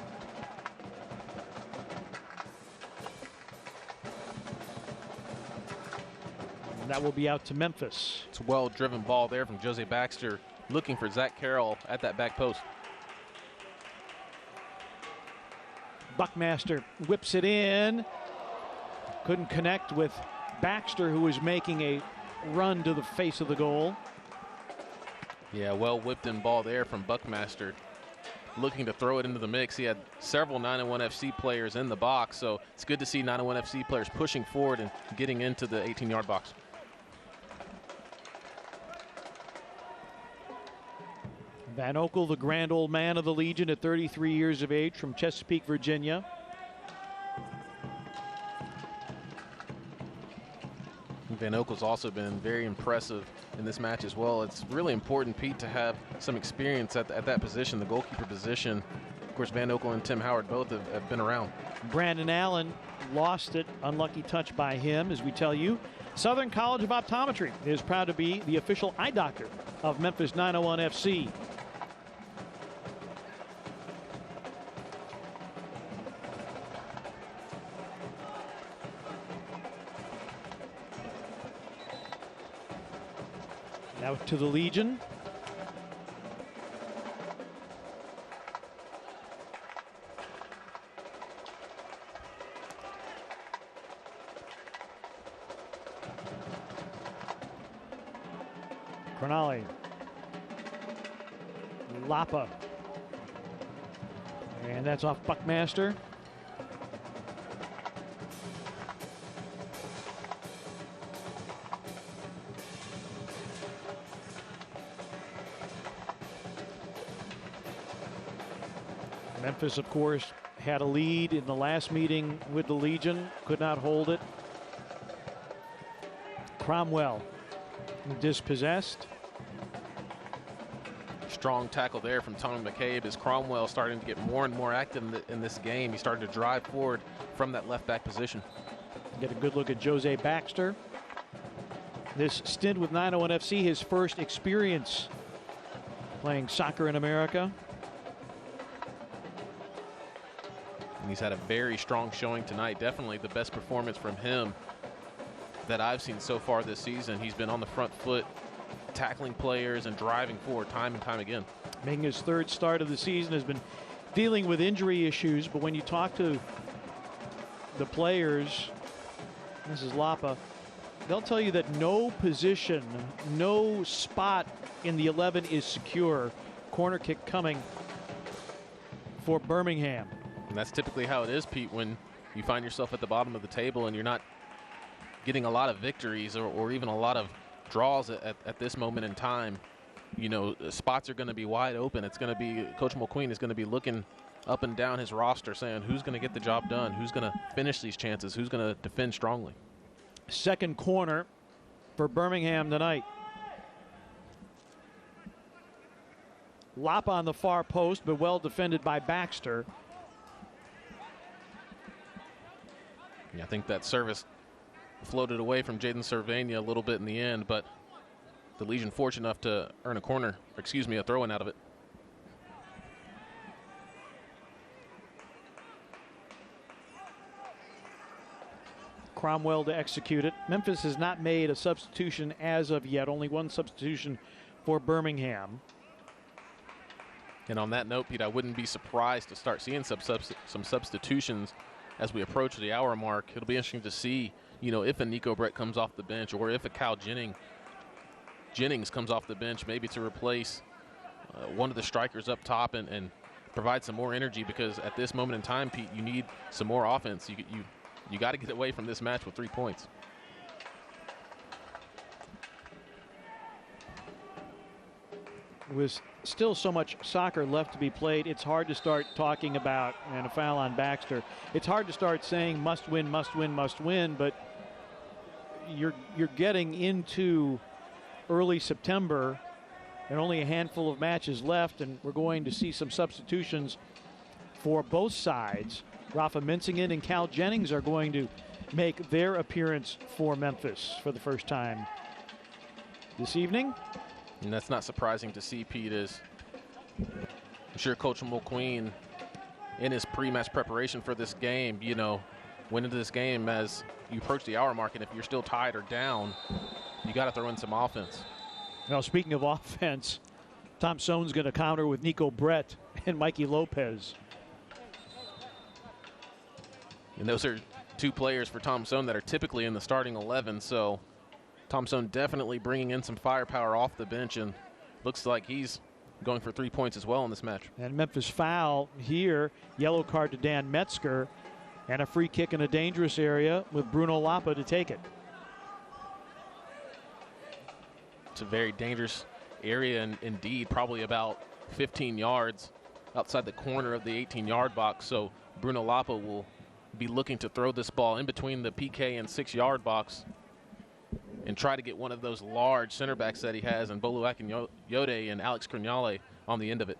And that will be out to Memphis. It's a well-driven ball there from Jose Baxter, looking for Zach Carroll at that back post. Buckmaster whips it in. Couldn't connect with Baxter, who was making a run to the face of the goal. Yeah, well whipped in ball there from Buckmaster, looking to throw it into the mix. He had several 901 FC players in the box, so it's good to see 901 FC players pushing forward and getting into the 18-yard box. Van Oekel, the grand old man of the Legion at 33 years of age, from Chesapeake, Virginia. Van Oekel's also been very impressive in this match as well. It's really important, Pete, to have some experience at that position, the goalkeeper position. Of course, Van Oekel and Tim Howard both have been around. Brandon Allen lost it. Unlucky touch by him, as we tell you. Southern College of Optometry is proud to be the official eye doctor of Memphis 901 FC. Now to the Legion. Crognale. Lapa. And that's off Buckmaster. Memphis, of course, had a lead in the last meeting with the Legion, could not hold it. Cromwell dispossessed. Strong tackle there from Tommy McCabe as Cromwell starting to get more and more active in this game. He started to drive forward from that left back position. Get a good look at Jose Baxter. This stint with 901 FC, his first experience playing soccer in America. And he's had a very strong showing tonight. Definitely the best performance from him that I've seen so far this season. He's been on the front foot, tackling players and driving forward time and time again. Making his third start of the season, has been dealing with injury issues, but when you talk to the players, this is Lapa, they'll tell you that no position, no spot in the 11 is secure. Corner kick coming for Birmingham. And that's typically how it is, Pete, when you find yourself at the bottom of the table and you're not getting a lot of victories or even a lot of draws at this moment in time. You know, spots are going to be wide open. It's going to be, Coach McQueen is going to be looking up and down his roster saying who's going to get the job done, who's going to finish these chances, who's going to defend strongly. Second corner for Birmingham tonight. Lapa on the far post, but well defended by Baxter. Yeah, I think that service floated away from Jaden Cervania a little bit in the end, but the Legion fortunate enough to earn a corner, or excuse me, a throw-in out of it. Cromwell to execute it. Memphis has not made a substitution as of yet, only one substitution for Birmingham. And on that note, Pete, I wouldn't be surprised to start seeing some substitutions as we approach the hour mark. It'll be interesting to see, you know, if a Nico Brett comes off the bench or if a Cal Jennings comes off the bench, maybe to replace one of the strikers up top and provide some more energy, because at this moment in time, Pete, you need some more offense. You got to get away from this match with 3 points. With still so much soccer left to be played, it's hard to start talking about, and a foul on Baxter, it's hard to start saying must win, must win, must win, but you're getting into early September and only a handful of matches left, and we're going to see some substitutions for both sides. Rafa Mincingen and Cal Jennings are going to make their appearance for Memphis for the first time this evening. And that's not surprising to see, Pete, as I'm sure Coach McQueen, in his pre-match preparation for this game, you know, went into this game as you approach the hour mark, and if you're still tied or down, you got to throw in some offense. Now, speaking of offense, Tom Sone's going to counter with Nico Brett and Mikey Lopez. And those are two players for Tom Sone that are typically in the starting 11, so Tom Sone definitely bringing in some firepower off the bench, and looks like he's going for 3 points as well in this match. And Memphis foul here, yellow card to Dan Metzger, and a free kick in a dangerous area with Bruno Lapa to take it. It's a very dangerous area, and indeed probably about 15 yards outside the corner of the 18-yard box, so Bruno Lapa will be looking to throw this ball in between the PK and 6-yard box and try to get one of those large center backs that he has, and Bolu Akinyode and Alex Crognale on the end of it.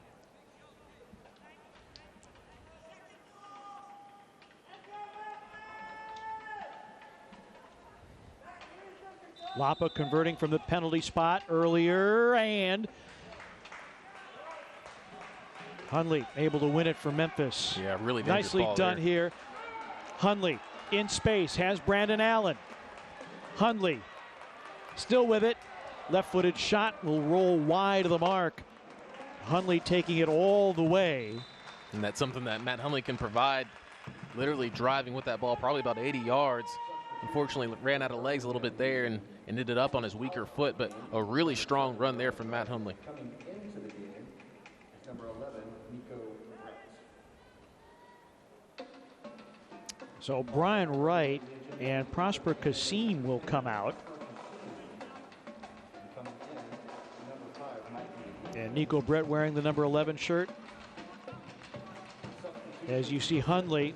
Lapa converting from the penalty spot earlier, and Hundley able to win it for Memphis. Yeah, really nicely done there. Here. Hundley in space has Brandon Allen. Hundley still with it. Left-footed shot will roll wide of the mark. Hundley taking it all the way. And that's something that Matt Hundley can provide, literally driving with that ball probably about 80 yards Unfortunately, ran out of legs a little bit there and ended up on his weaker foot, but a really strong run there from Matt Hundley. Coming into the game is number 11, Nico Brett. So Brian Wright and Prosper Kassim will come out. And Nico Brett wearing the number 11 shirt. As you see Hundley,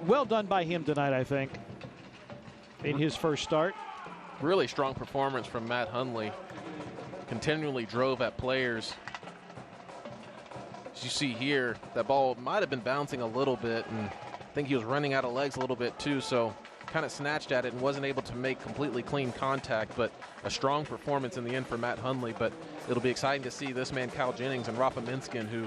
well done by him tonight, I think, in his first start. Really strong performance from Matt Hundley. Continually drove at players. As you see here, that ball might have been bouncing a little bit, and I think he was running out of legs a little bit too, so kind of snatched at it and wasn't able to make completely clean contact, but a strong performance in the end for Matt Hundley. But it'll be exciting to see this man, Cal Jennings, and Rafa Minskin, who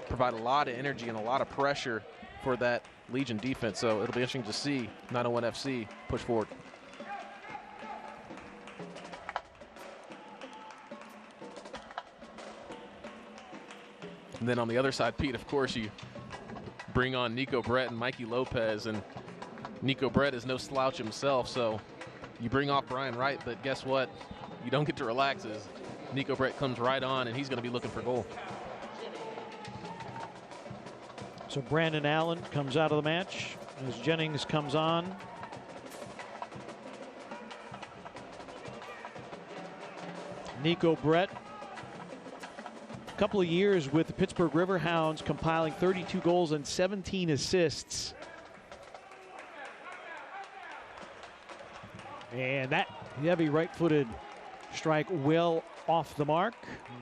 provide a lot of energy and a lot of pressure for that Legion defense. So it'll be interesting to see 901 FC push forward. And then on the other side, Pete, of course, you bring on Nico Brett and Mikey Lopez, and Nico Brett is no slouch himself, so you bring off Brian Wright, but guess what? You don't get to relax as Nico Brett comes right on, and he's going to be looking for goal. So Brandon Allen comes out of the match as Jennings comes on. Nico Brett, a couple of years with the Pittsburgh Riverhounds, compiling 32 goals and 17 assists. And that heavy right-footed strike well off the mark.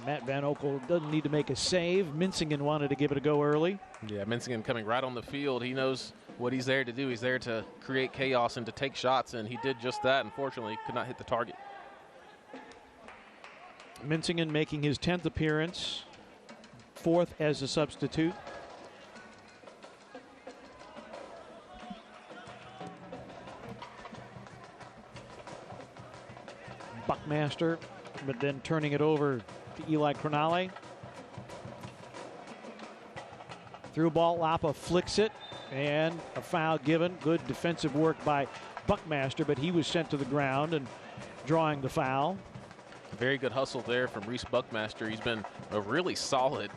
Matt Van Oekel doesn't need to make a save. Minsingen wanted to give it a go early. Yeah, Minsingen coming right on the field. He knows what he's there to do. He's there to create chaos and to take shots, and he did just that. Unfortunately, could not hit the target. Minsingen making his 10th appearance, 4th as a substitute. Buckmaster, but then turning it over to Eli Cronale. Through ball, Lapa flicks it, and a foul given. Good defensive work by Buckmaster, but he was sent to the ground and drawing the foul. Very good hustle there from Reese Buckmaster. He's been a really solid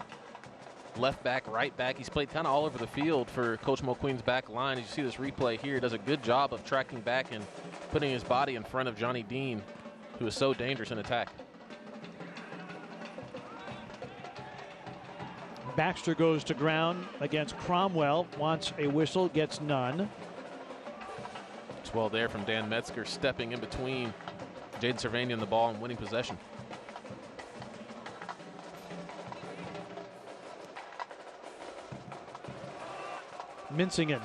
left back, right back. He's played kind of all over the field for Coach Mulqueen's back line. As you see this replay here, he does a good job of tracking back and putting his body in front of Johnny Dean, who is so dangerous in attack. Baxter goes to ground against Cromwell, wants a whistle, gets none. It's well there from Dan Metzger, stepping in between Jaden Cervania and the ball and winning possession. Minsingen,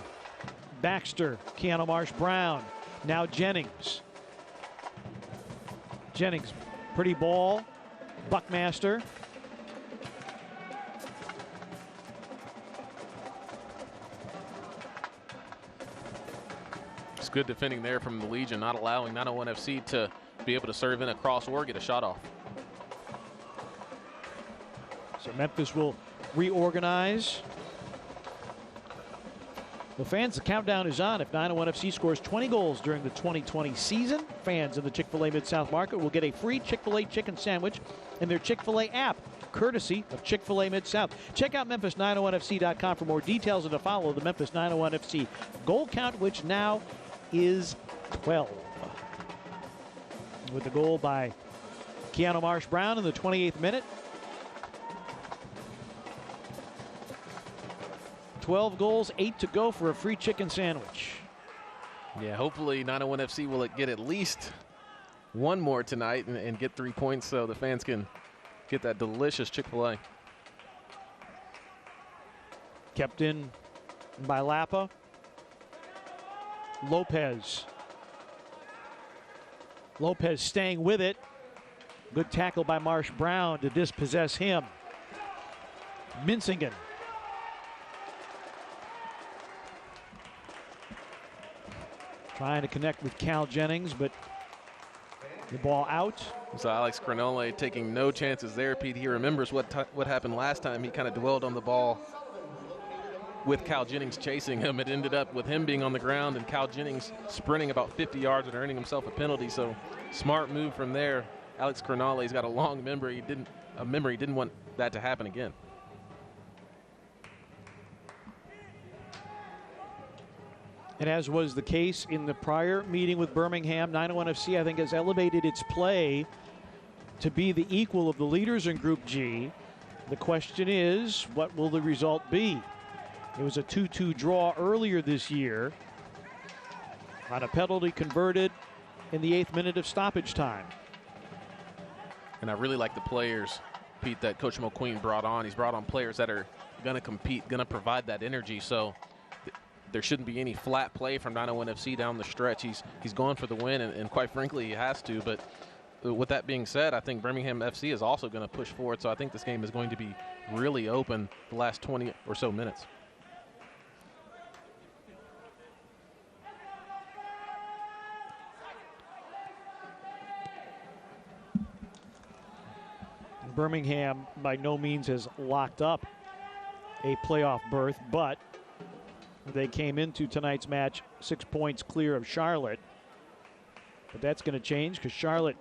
Baxter, Keanu Marsh Brown, now Jennings. Jennings, pretty ball, Buckmaster. It's good defending there from the Legion, not allowing 901 FC to be able to serve in a cross or get a shot off. So Memphis will reorganize. The fans, the countdown is on. If 901 FC scores 20 goals during the 2020 season, fans in the Chick-fil-A Mid-South Market will get a free Chick-fil-A chicken sandwich in their Chick-fil-A app, courtesy of Chick-fil-A Mid-South. Check out Memphis901FC.com for more details and to follow the Memphis 901 FC goal count, which now is 12. With the goal by Keanu Marsh Brown in the 28th minute. 12 goals, 8 to go for a free chicken sandwich. Yeah, hopefully 901 FC will get at least one more tonight and get 3 points so the fans can get that delicious Chick-fil-A. Kept in by Lapa. Lopez. Lopez staying with it. Good tackle by Marsh Brown to dispossess him. Minsingen. Trying to connect with Cal Jennings, but the ball out. So Alex Cronole taking no chances there, Pete. He remembers what happened last time. He kind of dwelled on the ball with Cal Jennings chasing him. It ended up with him being on the ground and Cal Jennings sprinting about 50 yards and earning himself a penalty. So smart move from there. Alex Cronale's got a long memory. He didn't want that to happen again. And as was the case in the prior meeting with Birmingham, 901 FC, I think, has elevated its play to be the equal of the leaders in Group G. The question is, what will the result be? It was a 2-2 draw earlier this year on a penalty converted in the 8th minute of stoppage time. And I really like the players, Pete, that Coach McQueen brought on. He's brought on players that are going to compete, going to provide that energy. So there shouldn't be any flat play from 901 FC down the stretch. He's going for the win, and quite frankly, he has to. But with that being said, I think Birmingham FC is also going to push forward. So I think this game is going to be really open the last 20 or so minutes. Birmingham by no means has locked up a playoff berth, but they came into tonight's match 6 points clear of Charlotte. But that's going to change because Charlotte,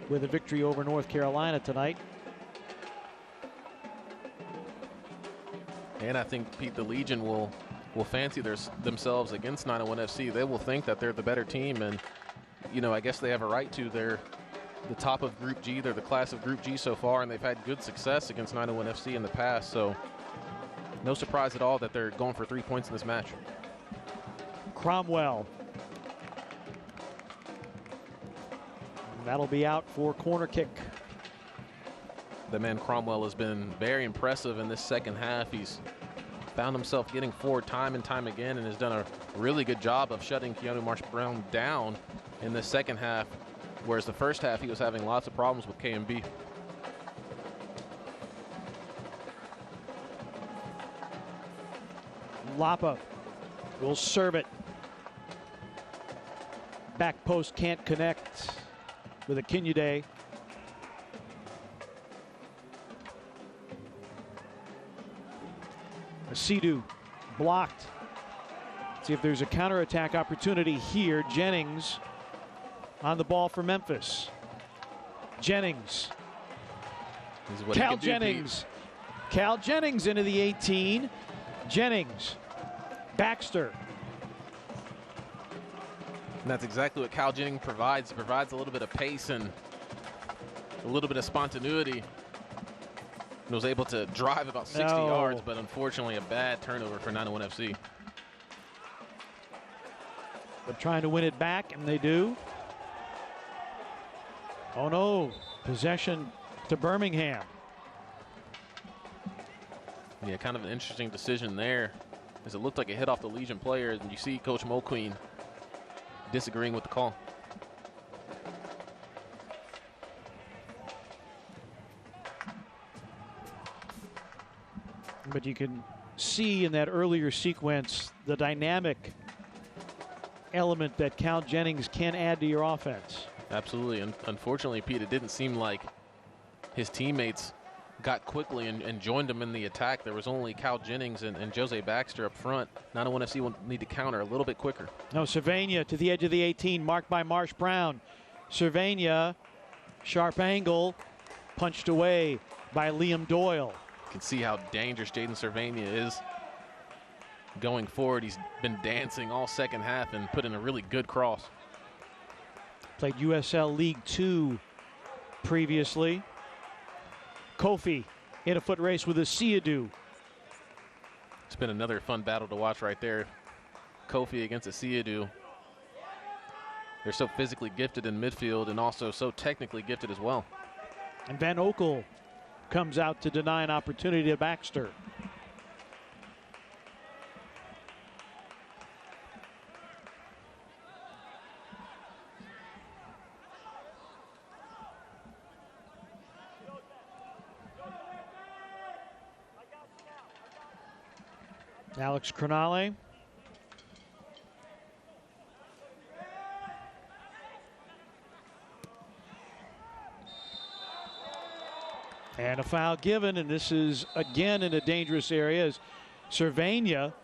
with a victory over North Carolina tonight. And I think, Pete, the Legion will fancy themselves against 901 FC. They will think that they're the better team, and, you know, I guess they have a right to. They're the top of Group G. They're the class of Group G so far, and they've had good success against 901 FC in the past. So no surprise at all that they're going for 3 points in this match. Cromwell. That'll be out for corner kick. The man Cromwell has been very impressive in this second half. He's found himself getting forward time and time again and has done a really good job of shutting Keanu Marsh-Brown down in the second half, whereas the first half he was having lots of problems with KMB. Lapa will serve it. Back post can't connect with a Kinyude. Asidu blocked. See if there's a counterattack opportunity here. Jennings on the ball for Memphis. Jennings. Cal Jennings. Cal Jennings into the 18. Jennings. Baxter. And that's exactly what Cal Jennings provides. He provides a little bit of pace and a little bit of spontaneity. And was able to drive about 60 yards, but unfortunately a bad turnover for 901 FC. They're trying to win it back, and they do. Oh no, possession to Birmingham. Yeah, kind of an interesting decision there, as it looked like it hit off the Legion player, and you see Coach Mulqueen disagreeing with the call. But you can see in that earlier sequence the dynamic element that Cal Jennings can add to your offense. Absolutely, and unfortunately, Pete, it didn't seem like his teammates got quickly and joined him in the attack. There was only Cal Jennings and Jose Baxter up front. 901 FC will need to counter a little bit quicker. No, Cervania to the edge of the 18, marked by Marsh-Brown. Cervania, sharp angle, punched away by Liam Doyle. You can see how dangerous Jaden Cervania is going forward. He's been dancing all second half and put in a really good cross. Played USL League 2 previously. Kofi in a foot race with Asiadu. It's been another fun battle to watch right there. Kofi against Asiadu. They're so physically gifted in midfield and also so technically gifted as well. And Van Okel comes out to deny an opportunity to Baxter. Alex Cronale. And a foul given, and this is again in a dangerous area as Cervania,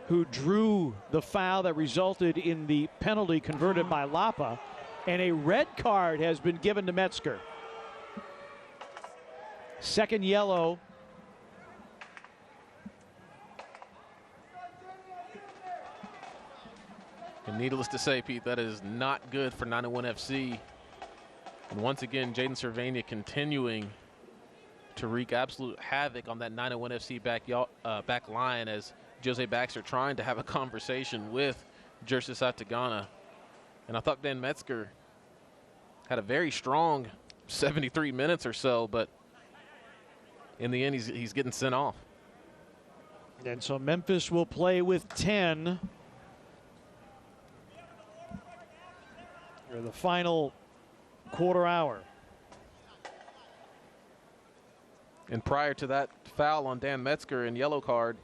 who drew the foul that resulted in the penalty converted by Lapa, and a red card has been given to Metzger. Second yellow. And needless to say, Pete, that is not good for 901 FC. And once again, Jaden Cervania continuing to wreak absolute havoc on that 901 FC back line as Jose Baxter trying to have a conversation with Jersis Atagana. And I thought Dan Metzger had a very strong 73 minutes or so, but in the end, he's getting sent off. And so Memphis will play with 10. For the final quarter hour. And prior to that foul on Dan Metzger and yellow card,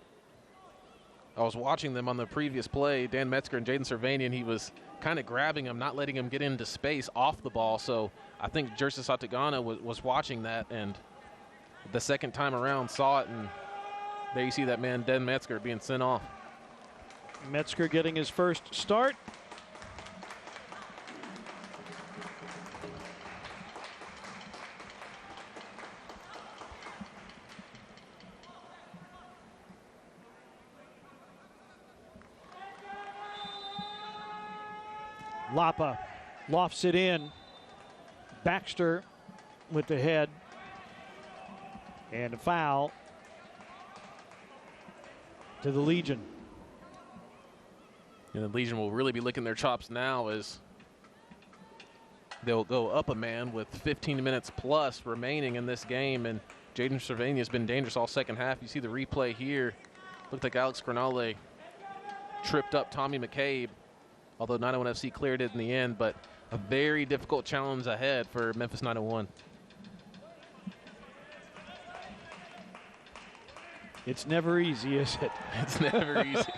I was watching them on the previous play, Dan Metzger and Jaden Cervania, and he was kind of grabbing him, not letting him get into space off the ball. So I think Jersis Atagana was watching that, and the second time around saw it, and there you see that man, Dan Metzger, being sent off. Metzger getting his first start. Lapa lofts it in. Baxter with the head. And a foul to the Legion. And the Legion will really be licking their chops now as they'll go up a man with 15 minutes plus remaining in this game. And Jaden Cervania has been dangerous all second half. You see the replay here. Looked like Alex Granale tripped up Tommy McCabe, although 901 FC cleared it in the end, but a very difficult challenge ahead for Memphis 901. It's never easy, is it? It's never easy.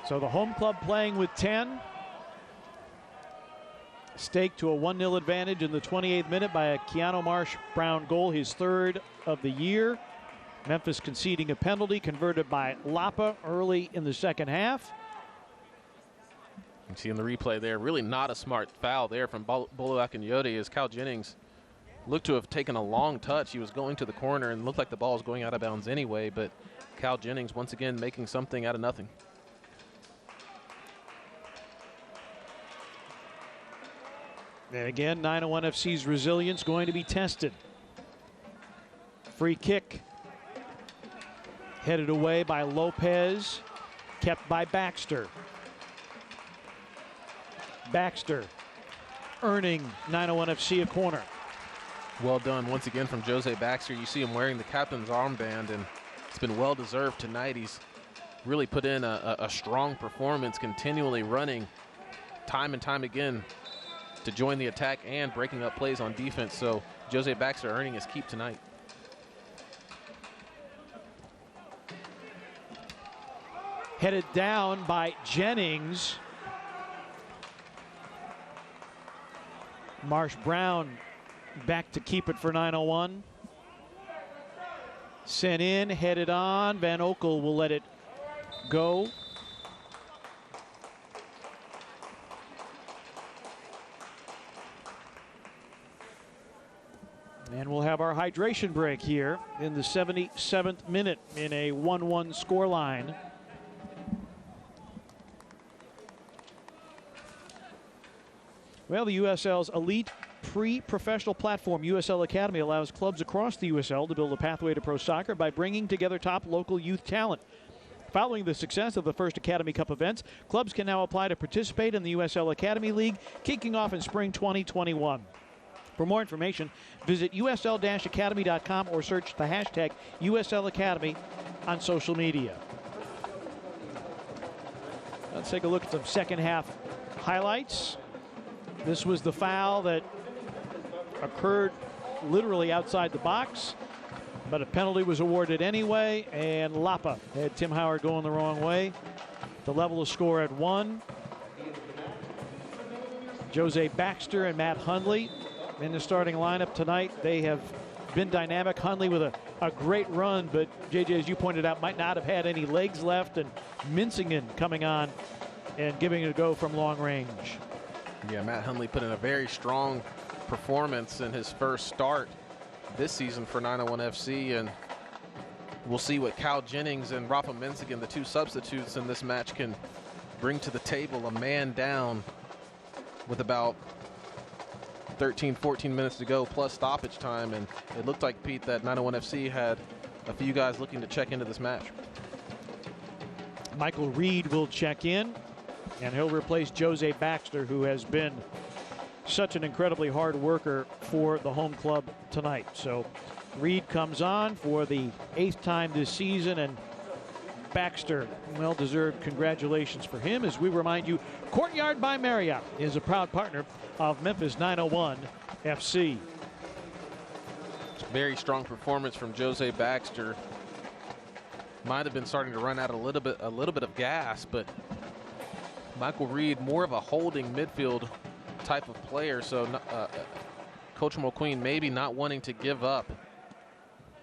So the home club playing with 10. Staked to a 1-0 advantage in the 28th minute by a Keanu Marsh Brown goal, his third of the year. Memphis conceding a penalty converted by Lapa early in the second half. You see in the replay there, really not a smart foul there from Bolo Akinyode as Cal Jennings looked to have taken a long touch. He was going to the corner and looked like the ball was going out of bounds anyway, but Cal Jennings once again making something out of nothing. And again, 901 FC's resilience going to be tested. Free kick. Headed away by Lopez, kept by Baxter. Baxter earning 901 FC a corner. Well done once again from Jose Baxter. You see him wearing the captain's armband, and it's been well deserved tonight. He's really put in a strong performance, continually running time and time again to join the attack and breaking up plays on defense. So Jose Baxter earning his keep tonight. Headed down by Jennings. Marsh Brown back to keep it for 901. Sent in, headed on. Van Okel will let it go. And we'll have our hydration break here in the 77th minute in a 1-1 scoreline. Well, the USL's elite pre-professional platform, USL Academy, allows clubs across the USL to build a pathway to pro soccer by bringing together top local youth talent. Following the success of the first Academy Cup events, clubs can now apply to participate in the USL Academy League, kicking off in spring 2021. For more information, visit usl-academy.com or search the hashtag USL Academy on social media. Let's take a look at some second half highlights. This was the foul that occurred literally outside the box, but a penalty was awarded anyway, and Lapa had Tim Howard going the wrong way. To level the score at 1. Jose Baxter and Matt Hundley in the starting lineup tonight. They have been dynamic. Hundley with a great run, but JJ, as you pointed out, might not have had any legs left, and Mincingen coming on and giving it a go from long range. Yeah, Matt Hundley put in a very strong performance in his first start this season for 901 FC, and we'll see what Cal Jennings and Rafa Mincingen, the two substitutes in this match, can bring to the table. A man down with about 13, 14 minutes to go plus stoppage time, and it looked like, Pete, that 901 FC had a few guys looking to check into this match. Michael Reed will check in, and he'll replace Jose Baxter, who has been such an incredibly hard worker for the home club tonight. So Reed comes on for the 8th time this season, and Baxter, well-deserved congratulations for him. As we remind you, Courtyard by Marriott is a proud partner of Memphis 901 FC. Very strong performance from Jose Baxter. Might have been starting to run out a little bit of gas, but Michael Reed, more of a holding midfield type of player, so Coach Mulqueen maybe not wanting to give up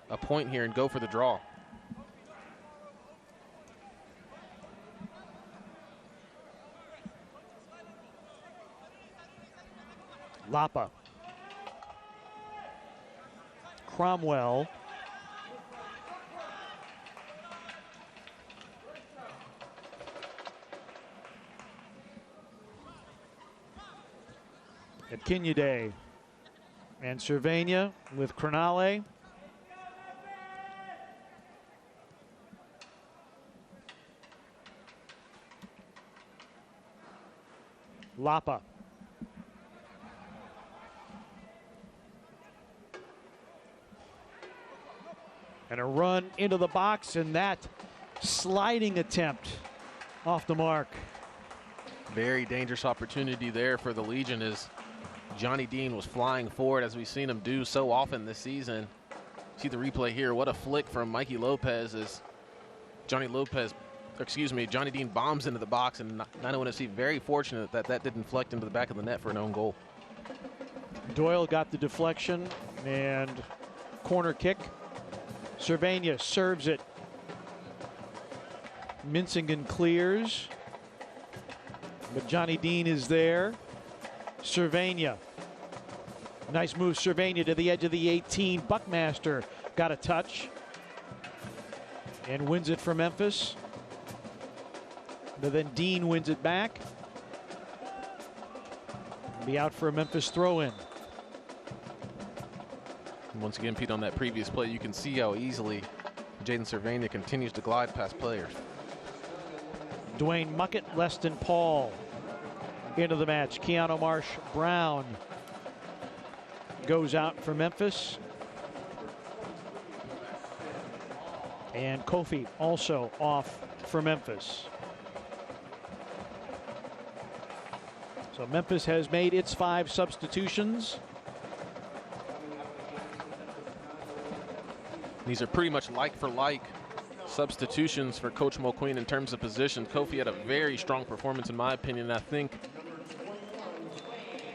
a point here and go for the draw. Lapa. Cromwell. At Kinyade. And Cervania with Cronale. Lapa. And a run into the box, and that sliding attempt off the mark. Very dangerous opportunity there for the Legion, as Johnny Dean was flying forward, as we've seen him do so often this season. See the replay here. What a flick from Mikey Lopez, as Johnny Dean bombs into the box, and 901 FC very fortunate that that didn't deflect into the back of the net for an own goal. Doyle got the deflection and corner kick. Cervania serves it. Mincingen clears, but Johnny Dean is there. Cervania. Nice move, Cervania, to the edge of the 18. Buckmaster got a touch and wins it for Memphis. But then Dean wins it back. Be out for a Memphis throw-in. Once again, Pete, on that previous play, you can see how easily Jaden Cervania continues to glide past players. Dwayne Muckett, Leston Paul into the match. Keanu Marsh Brown goes out for Memphis. And Kofi also off for Memphis. So Memphis has made its 5 substitutions. These are pretty much like for like substitutions for Coach Mulqueen in terms of position. Kofi had a very strong performance, in my opinion. I think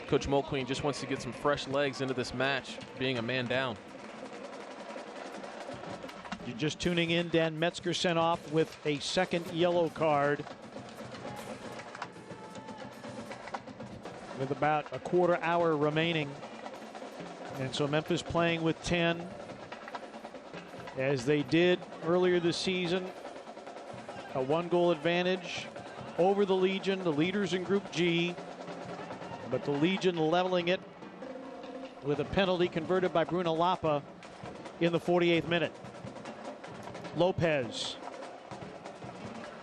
Coach Mulqueen just wants to get some fresh legs into this match, being a man down. You're just tuning in. Dan Metzger sent off with a second yellow card with about a quarter hour remaining. And so Memphis playing with 10. As they did earlier this season. A 1-goal advantage over the Legion, the leaders in Group G. But the Legion leveling it with a penalty converted by Bruno Lapa in the 48th minute. Lopez.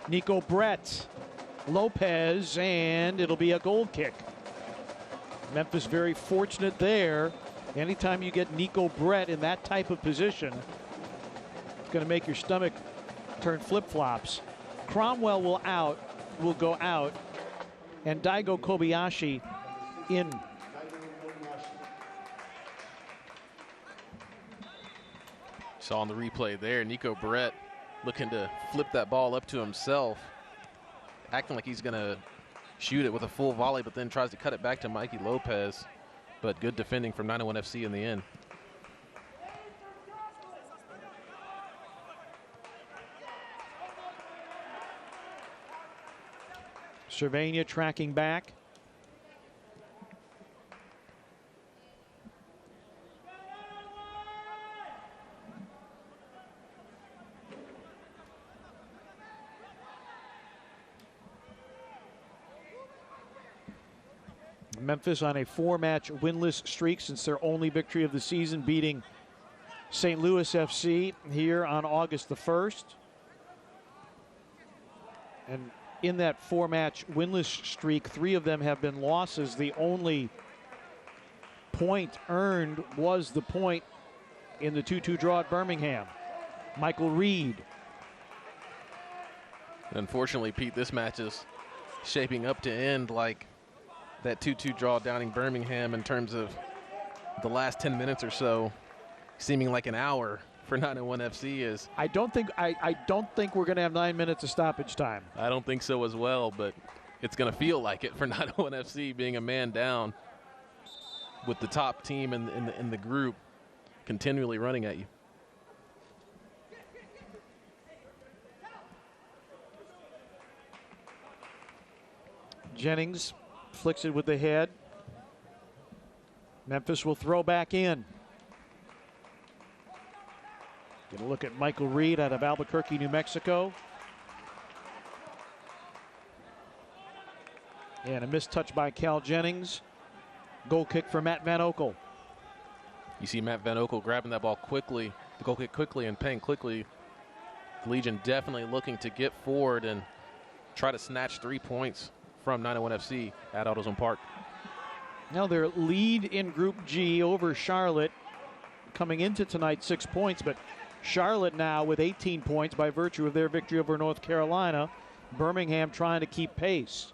Nico Brett. Lopez, and it'll be a goal kick. Memphis very fortunate there. Anytime you get Nico Brett in that type of position, going to make your stomach turn flip-flops. Cromwell will go out, and Daigo Kobayashi in. Saw on the replay there, Nico Brett looking to flip that ball up to himself, acting like he's going to shoot it with a full volley, but then tries to cut it back to Mikey Lopez. But good defending from 901 FC in the end. Cervania tracking back. Memphis on a 4-match winless streak since their only victory of the season, beating St. Louis FC here on August the 1st. And in that 4-match winless streak, 3 of them have been losses. The only point earned was the point in the 2-2 draw at Birmingham. Michael Reed. Unfortunately, Pete, this match is shaping up to end like that 2-2 draw down in Birmingham in terms of the last 10 minutes or so, seeming like an hour for 901 FC is. I don't think we're going to have 9 minutes of stoppage time. I don't think so as well, but it's going to feel like it for 901 FC being a man down with the top team in the group continually running at you. Jennings flicks it with the head. Memphis will throw back in. Get a look at Michael Reed out of Albuquerque, New Mexico. And a missed touch by Cal Jennings. Goal kick for Matt Van Oekel. You see Matt Van Oekel grabbing that ball quickly, the goal kick quickly and paying quickly. The Legion definitely looking to get forward and try to snatch 3 points from 901 FC at AutoZone Park. Now their lead in Group G over Charlotte coming into tonight 6 points, but Charlotte now with 18 points by virtue of their victory over North Carolina. Birmingham trying to keep pace.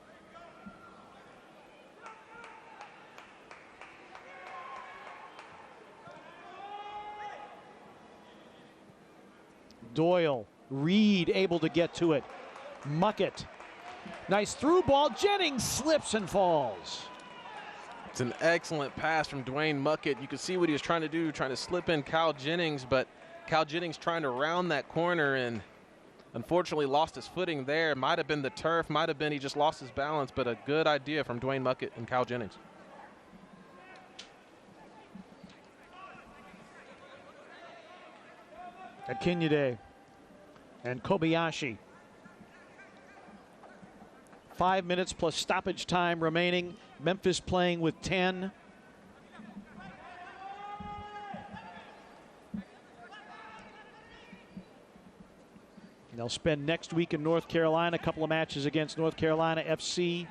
Doyle, Reed able to get to it. Muckett. Nice through ball. Jennings slips and falls. It's an excellent pass from Dwayne Muckett. You can see what he was trying to do, trying to slip in Cal Jennings, but Cal Jennings trying to round that corner and unfortunately lost his footing there. Might have been the turf, might have been he just lost his balance, but a good idea from Dwayne Muckett and Cal Jennings. Akinyade and Kobayashi. 5 minutes plus stoppage time remaining. Memphis playing with 10. They'll spend next week in North Carolina, a couple of matches against North Carolina FC.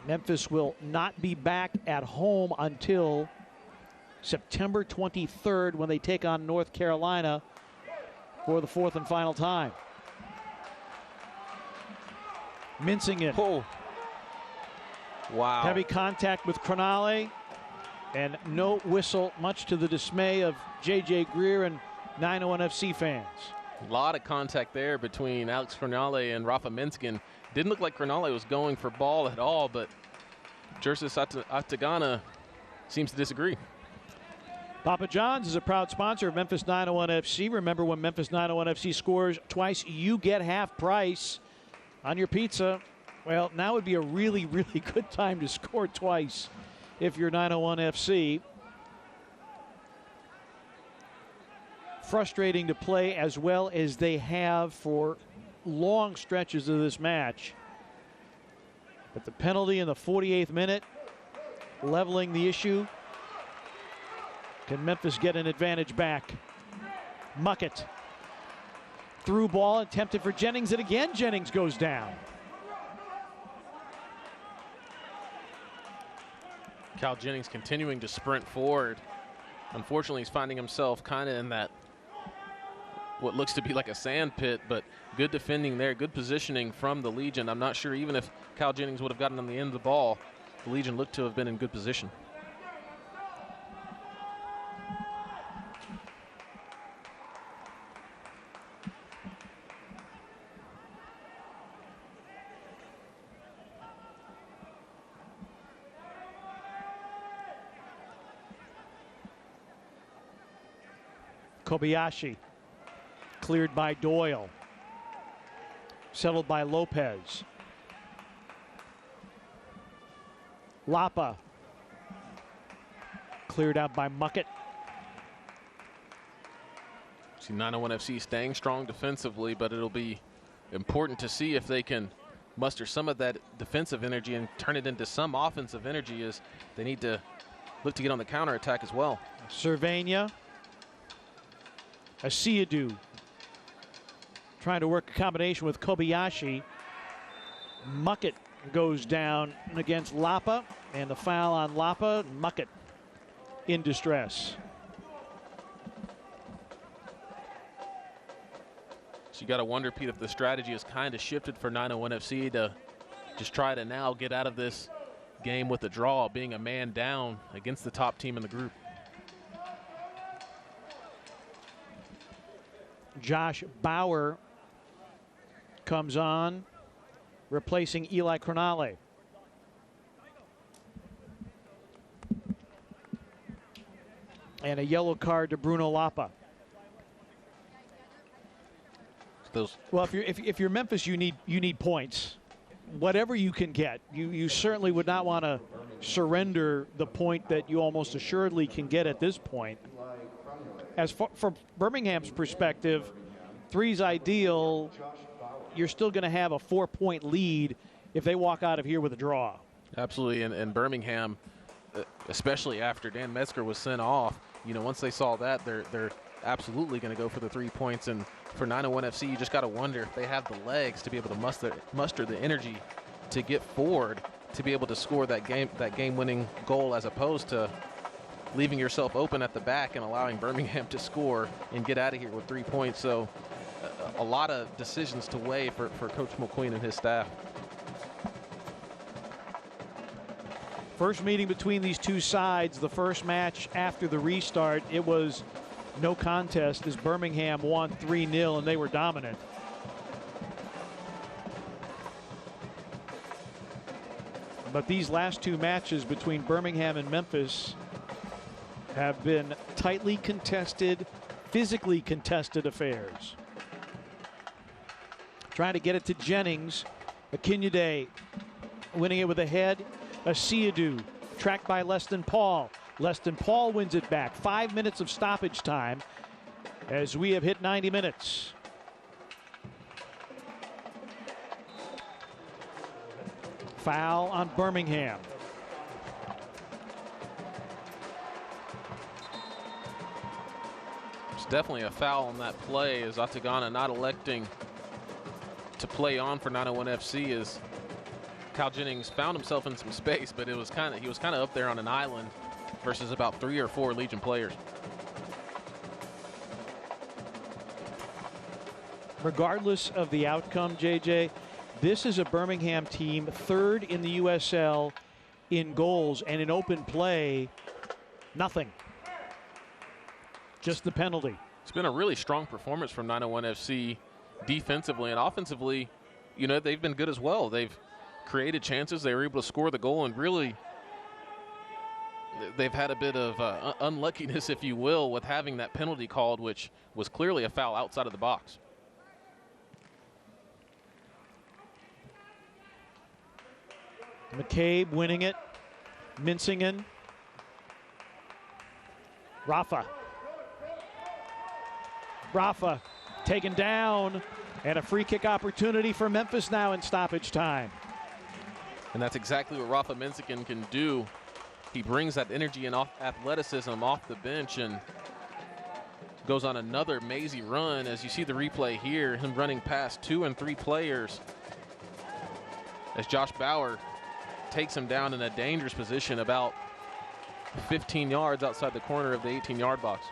Memphis will not be back at home until September 23rd when they take on North Carolina for the 4th and final time. Mincing it. Oh. Wow. Heavy contact with Cronale and no whistle, much to the dismay of J.J. Greer and 901 FC fans. A lot of contact there between Alex Cronale and Rafa Minskin. Didn't look like Cronale was going for ball at all, but Jersis Atagana seems to disagree. Papa John's is a proud sponsor of Memphis 901 FC. Remember, when Memphis 901 FC scores twice, you get half price on your pizza. Well, now would be a really, really good time to score twice if you're 901 FC. Frustrating to play as well as they have for long stretches of this match. But the penalty in the 48th minute, leveling the issue. Can Memphis get an advantage back? Muckett. Through ball attempted for Jennings, and again Jennings goes down. Cal Jennings continuing to sprint forward. Unfortunately, he's finding himself kind of in that what looks to be like a sand pit, but good defending there, good positioning from the Legion. I'm not sure even if Cal Jennings would have gotten on the end of the ball, the Legion looked to have been in good position. Kobayashi cleared by Doyle. Settled by Lopez. Lapa cleared out by Muckett. See 901 FC staying strong defensively, but it'll be important to see if they can muster some of that defensive energy and turn it into some offensive energy, as they need to look to get on the counterattack as well. Cervania. Asiadu trying to work a combination with Kobayashi. Muckett goes down against Lapa, and the foul on Lapa. Muckett in distress. So you got to wonder, Pete, if the strategy has kind of shifted for 901 FC to just try to now get out of this game with a draw, being a man down against the top team in the group. Josh Bauer comes on, replacing Eli Cronale. And a yellow card to Bruno Lapa. Well, if you're Memphis, you need points. Whatever you can get, you certainly would not want to surrender the point that you almost assuredly can get at this point. As far, from Birmingham's perspective, 3's ideal. You're still going to have a 4-point lead if they walk out of here with a draw. Absolutely, and Birmingham, especially after Dan Metzger was sent off, you know, once they saw that, they're absolutely going to go for the 3 points. And for 901 FC, you just got to wonder if they have the legs to be able to muster the energy to get forward, to be able to score that game-winning goal, as opposed to leaving yourself open at the back and allowing Birmingham to score and get out of here with 3 points. So a lot of decisions to weigh for Coach McQueen and his staff. First meeting between these two sides, the first match after the restart, it was no contest as Birmingham won 3-0 and they were dominant. But these last two matches between Birmingham and Memphis have been tightly contested, physically contested affairs. Trying to get it to Jennings. Akinyude winning it with a head. Asiadu tracked by Leston Paul. Leston Paul wins it back. 5 minutes of stoppage time as we have hit 90 minutes. Foul on Birmingham. It's definitely a foul on that play, as Atagana not electing to play on for 901 FC, as Kyle Jennings found himself in some space, but he was kind of up there on an island versus about 3 or 4 Legion players. Regardless of the outcome, JJ, this is a Birmingham team third in the USL in goals, and in open play, nothing. Just the penalty. It's been a really strong performance from 901 FC defensively, and offensively, you know, they've been good as well. They've created chances. They were able to score the goal, and really they've had a bit of unluckiness, if you will, with having that penalty called, which was clearly a foul outside of the box. McCabe winning it. Mincingen. Rafa taken down, and a free kick opportunity for Memphis now in stoppage time. And that's exactly what Rafa Mincingen can do. He brings that energy and athleticism off the bench and goes on another mazy run. As you see the replay here, him running past 2 and 3 players as Josh Bauer takes him down in a dangerous position about 15 yards outside the corner of the 18-yard box.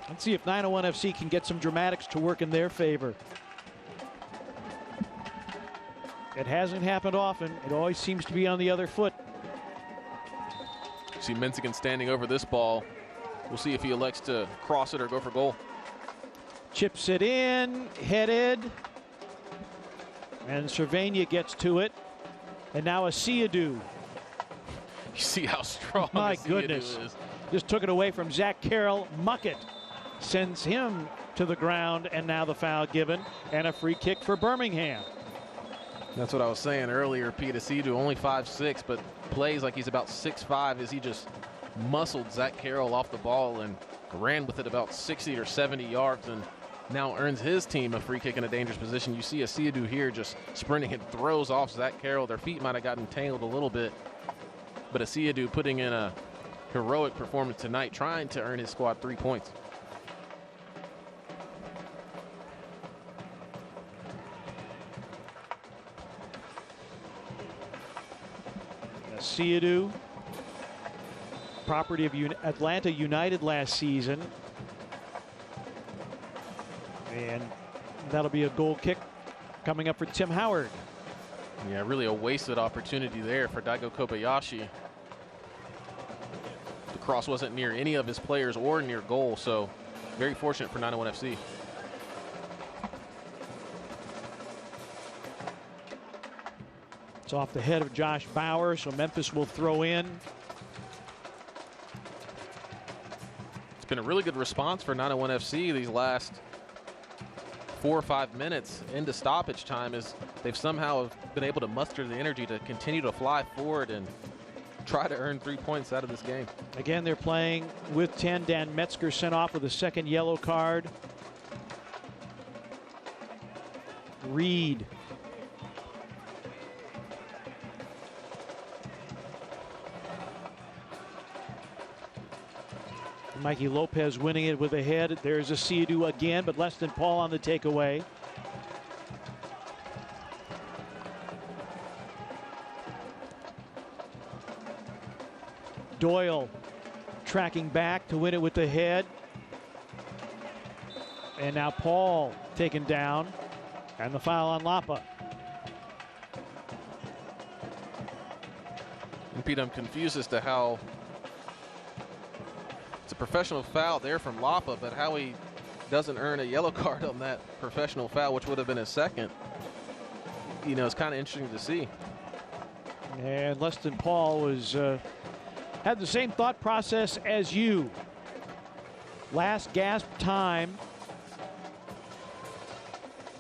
Let's see if 901 FC can get some dramatics to work in their favor. It hasn't happened often. It always seems to be on the other foot. You see Mincingen standing over this ball. We'll see if he elects to cross it or go for goal. Chips it in, headed. And Cervania gets to it. And now Asiadu. You see how strong My Asiadu goodness. is. just took it away from Zach Carroll. Muckett sends him to the ground, and now the foul given and a free kick for Birmingham. That's what I was saying earlier. Pete Asidu only 5'6", but plays like he's about 6'5", as he just muscled Zach Carroll off the ball and ran with it about 60 or 70 yards and now earns his team a free kick in a dangerous position. You see Asidu here just sprinting and throws off Zach Carroll. Their feet might have gotten tangled a little bit, but Asidu putting in a heroic performance tonight, trying to earn his squad 3 points. Asidu, property of Atlanta United last season. And that'll be a goal kick coming up for Tim Howard. Yeah, really a wasted opportunity there for Daigo Kobayashi. The cross wasn't near any of his players or near goal, so very fortunate for 901 FC. It's off the head of Josh Bauer, so Memphis will throw in. It's been a really good response for 901 FC these last 4 or 5 minutes into stoppage time, as they've somehow been able to muster the energy to continue to fly forward and try to earn 3 points out of this game. Again, they're playing with 10. Dan Metzger sent off with a second yellow card. Reed. Mikey Lopez winning it with a head. There's Asidu again, but less than Paul on the takeaway. Doyle tracking back to win it with the head. And now Paul taken down, and the foul on Lapa. And Pete, I'm confused as to how it's a professional foul there from Lapa, but how he doesn't earn a yellow card on that professional foul, which would have been his second, you know, it's kind of interesting to see. And Leston Paul was had the same thought process as you. Last gasp time.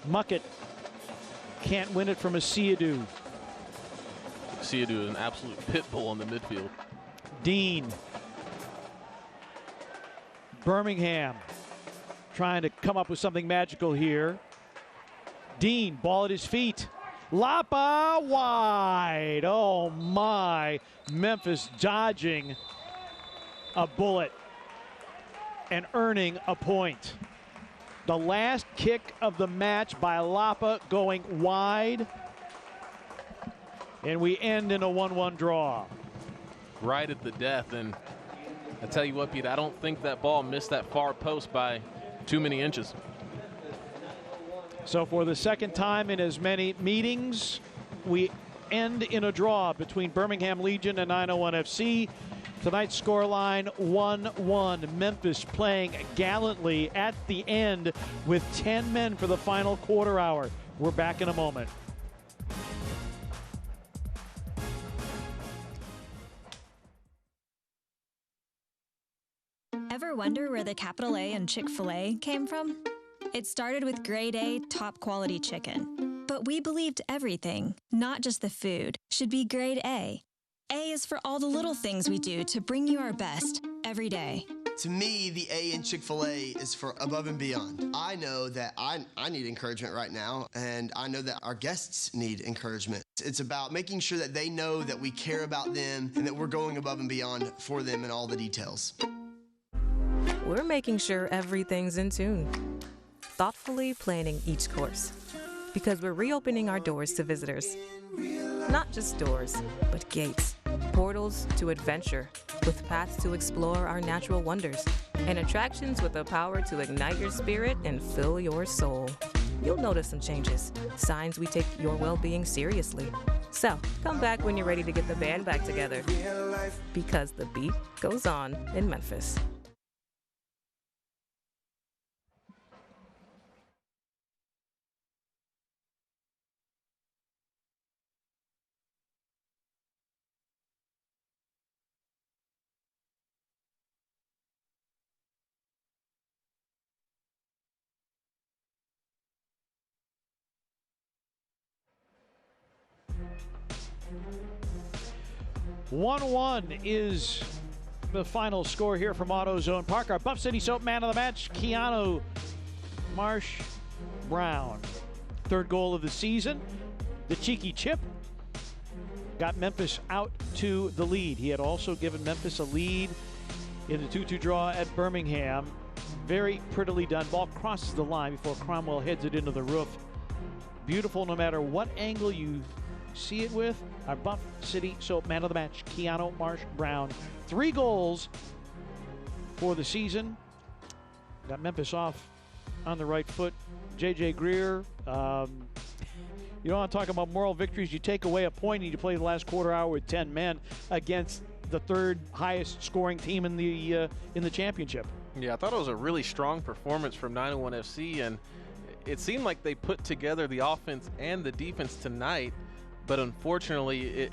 Muckett can't win it from Asidu. Asidu is an absolute pit bull on the midfield. Dean. Birmingham trying to come up with something magical here. Dean, ball at his feet. Lapa wide. Oh my. Memphis dodging a bullet and earning a point. The last kick of the match by Lapa going wide. And we end in a 1-1 draw. Right at the death. And I tell you what, Pete, I don't think that ball missed that far post by too many inches. So for the second time in as many meetings, we end in a draw between Birmingham Legion and 901 FC. Tonight's scoreline 1-1. Memphis playing gallantly at the end with 10 men for the final quarter hour. We're back in a moment. Ever wonder where the capital A in Chick-fil-A came from? It started with grade A, top quality chicken. But we believed everything, not just the food, should be grade A. A is for all the little things we do to bring you our best every day. To me, the A in Chick-fil-A is for above and beyond. I know that I need encouragement right now, and I know that our guests need encouragement. It's about making sure that they know that we care about them and that we're going above and beyond for them in all the details. We're making sure everything's in tune, thoughtfully planning each course. Because we're reopening our doors to visitors. Not just doors, but gates. Portals to adventure, with paths to explore our natural wonders. And attractions with the power to ignite your spirit and fill your soul. You'll notice some changes. Signs we take your well-being seriously. So, come back when you're ready to get the band back together. Because the beat goes on in Memphis. 1-1 is the final score here from AutoZone Park. Our Buff City Soap man of the match, Keanu Marsh Brown. Third goal of the season. The cheeky chip got Memphis out to the lead. He had also given Memphis a lead in the 2-2 draw at Birmingham. Very prettily done. Ball crosses the line before Cromwell heads it into the roof. Beautiful no matter what angle you see it with. Our Buff City Soap man of the match, Keanu Marsh Brown. 3 goals for the season. Got Memphis off on the right foot. J.J. Greer, you don't want to talk about moral victories. You take away a point and you play the last quarter hour with 10 men against the third highest scoring team in the championship. Yeah, I thought it was a really strong performance from 901 FC, and it seemed like they put together the offense and the defense tonight, but unfortunately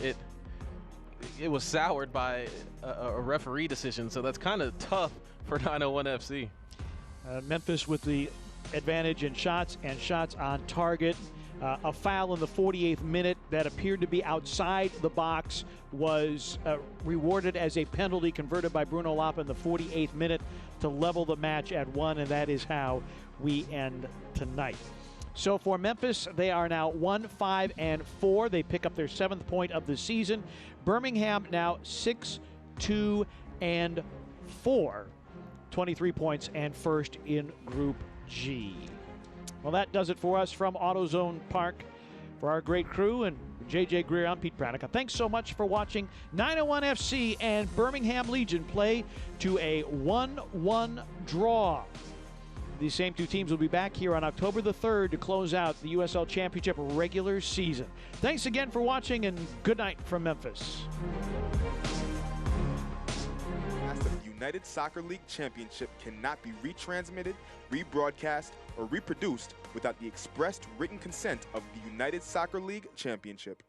it was soured by a referee decision, so that's kind of tough for 901 FC. Memphis with the advantage in shots and shots on target. A foul in the 48th minute that appeared to be outside the box was rewarded as a penalty converted by Bruno Lapa in the 48th minute to level the match at 1, and that is how we end tonight. So for Memphis, they are now 1-5-4. They pick up their 7th point of the season. Birmingham now 6-2-4. 23 points and first in Group G. Well, that does it for us from AutoZone Park. For our great crew and J.J. Greer, I'm Pete Pranica. Thanks so much for watching 901 FC and Birmingham Legion play to a 1-1 draw. These same two teams will be back here on October the 3rd to close out the USL Championship regular season. Thanks again for watching, and good night from Memphis. The United Soccer League Championship cannot be retransmitted, rebroadcast, or reproduced without the expressed written consent of the United Soccer League Championship.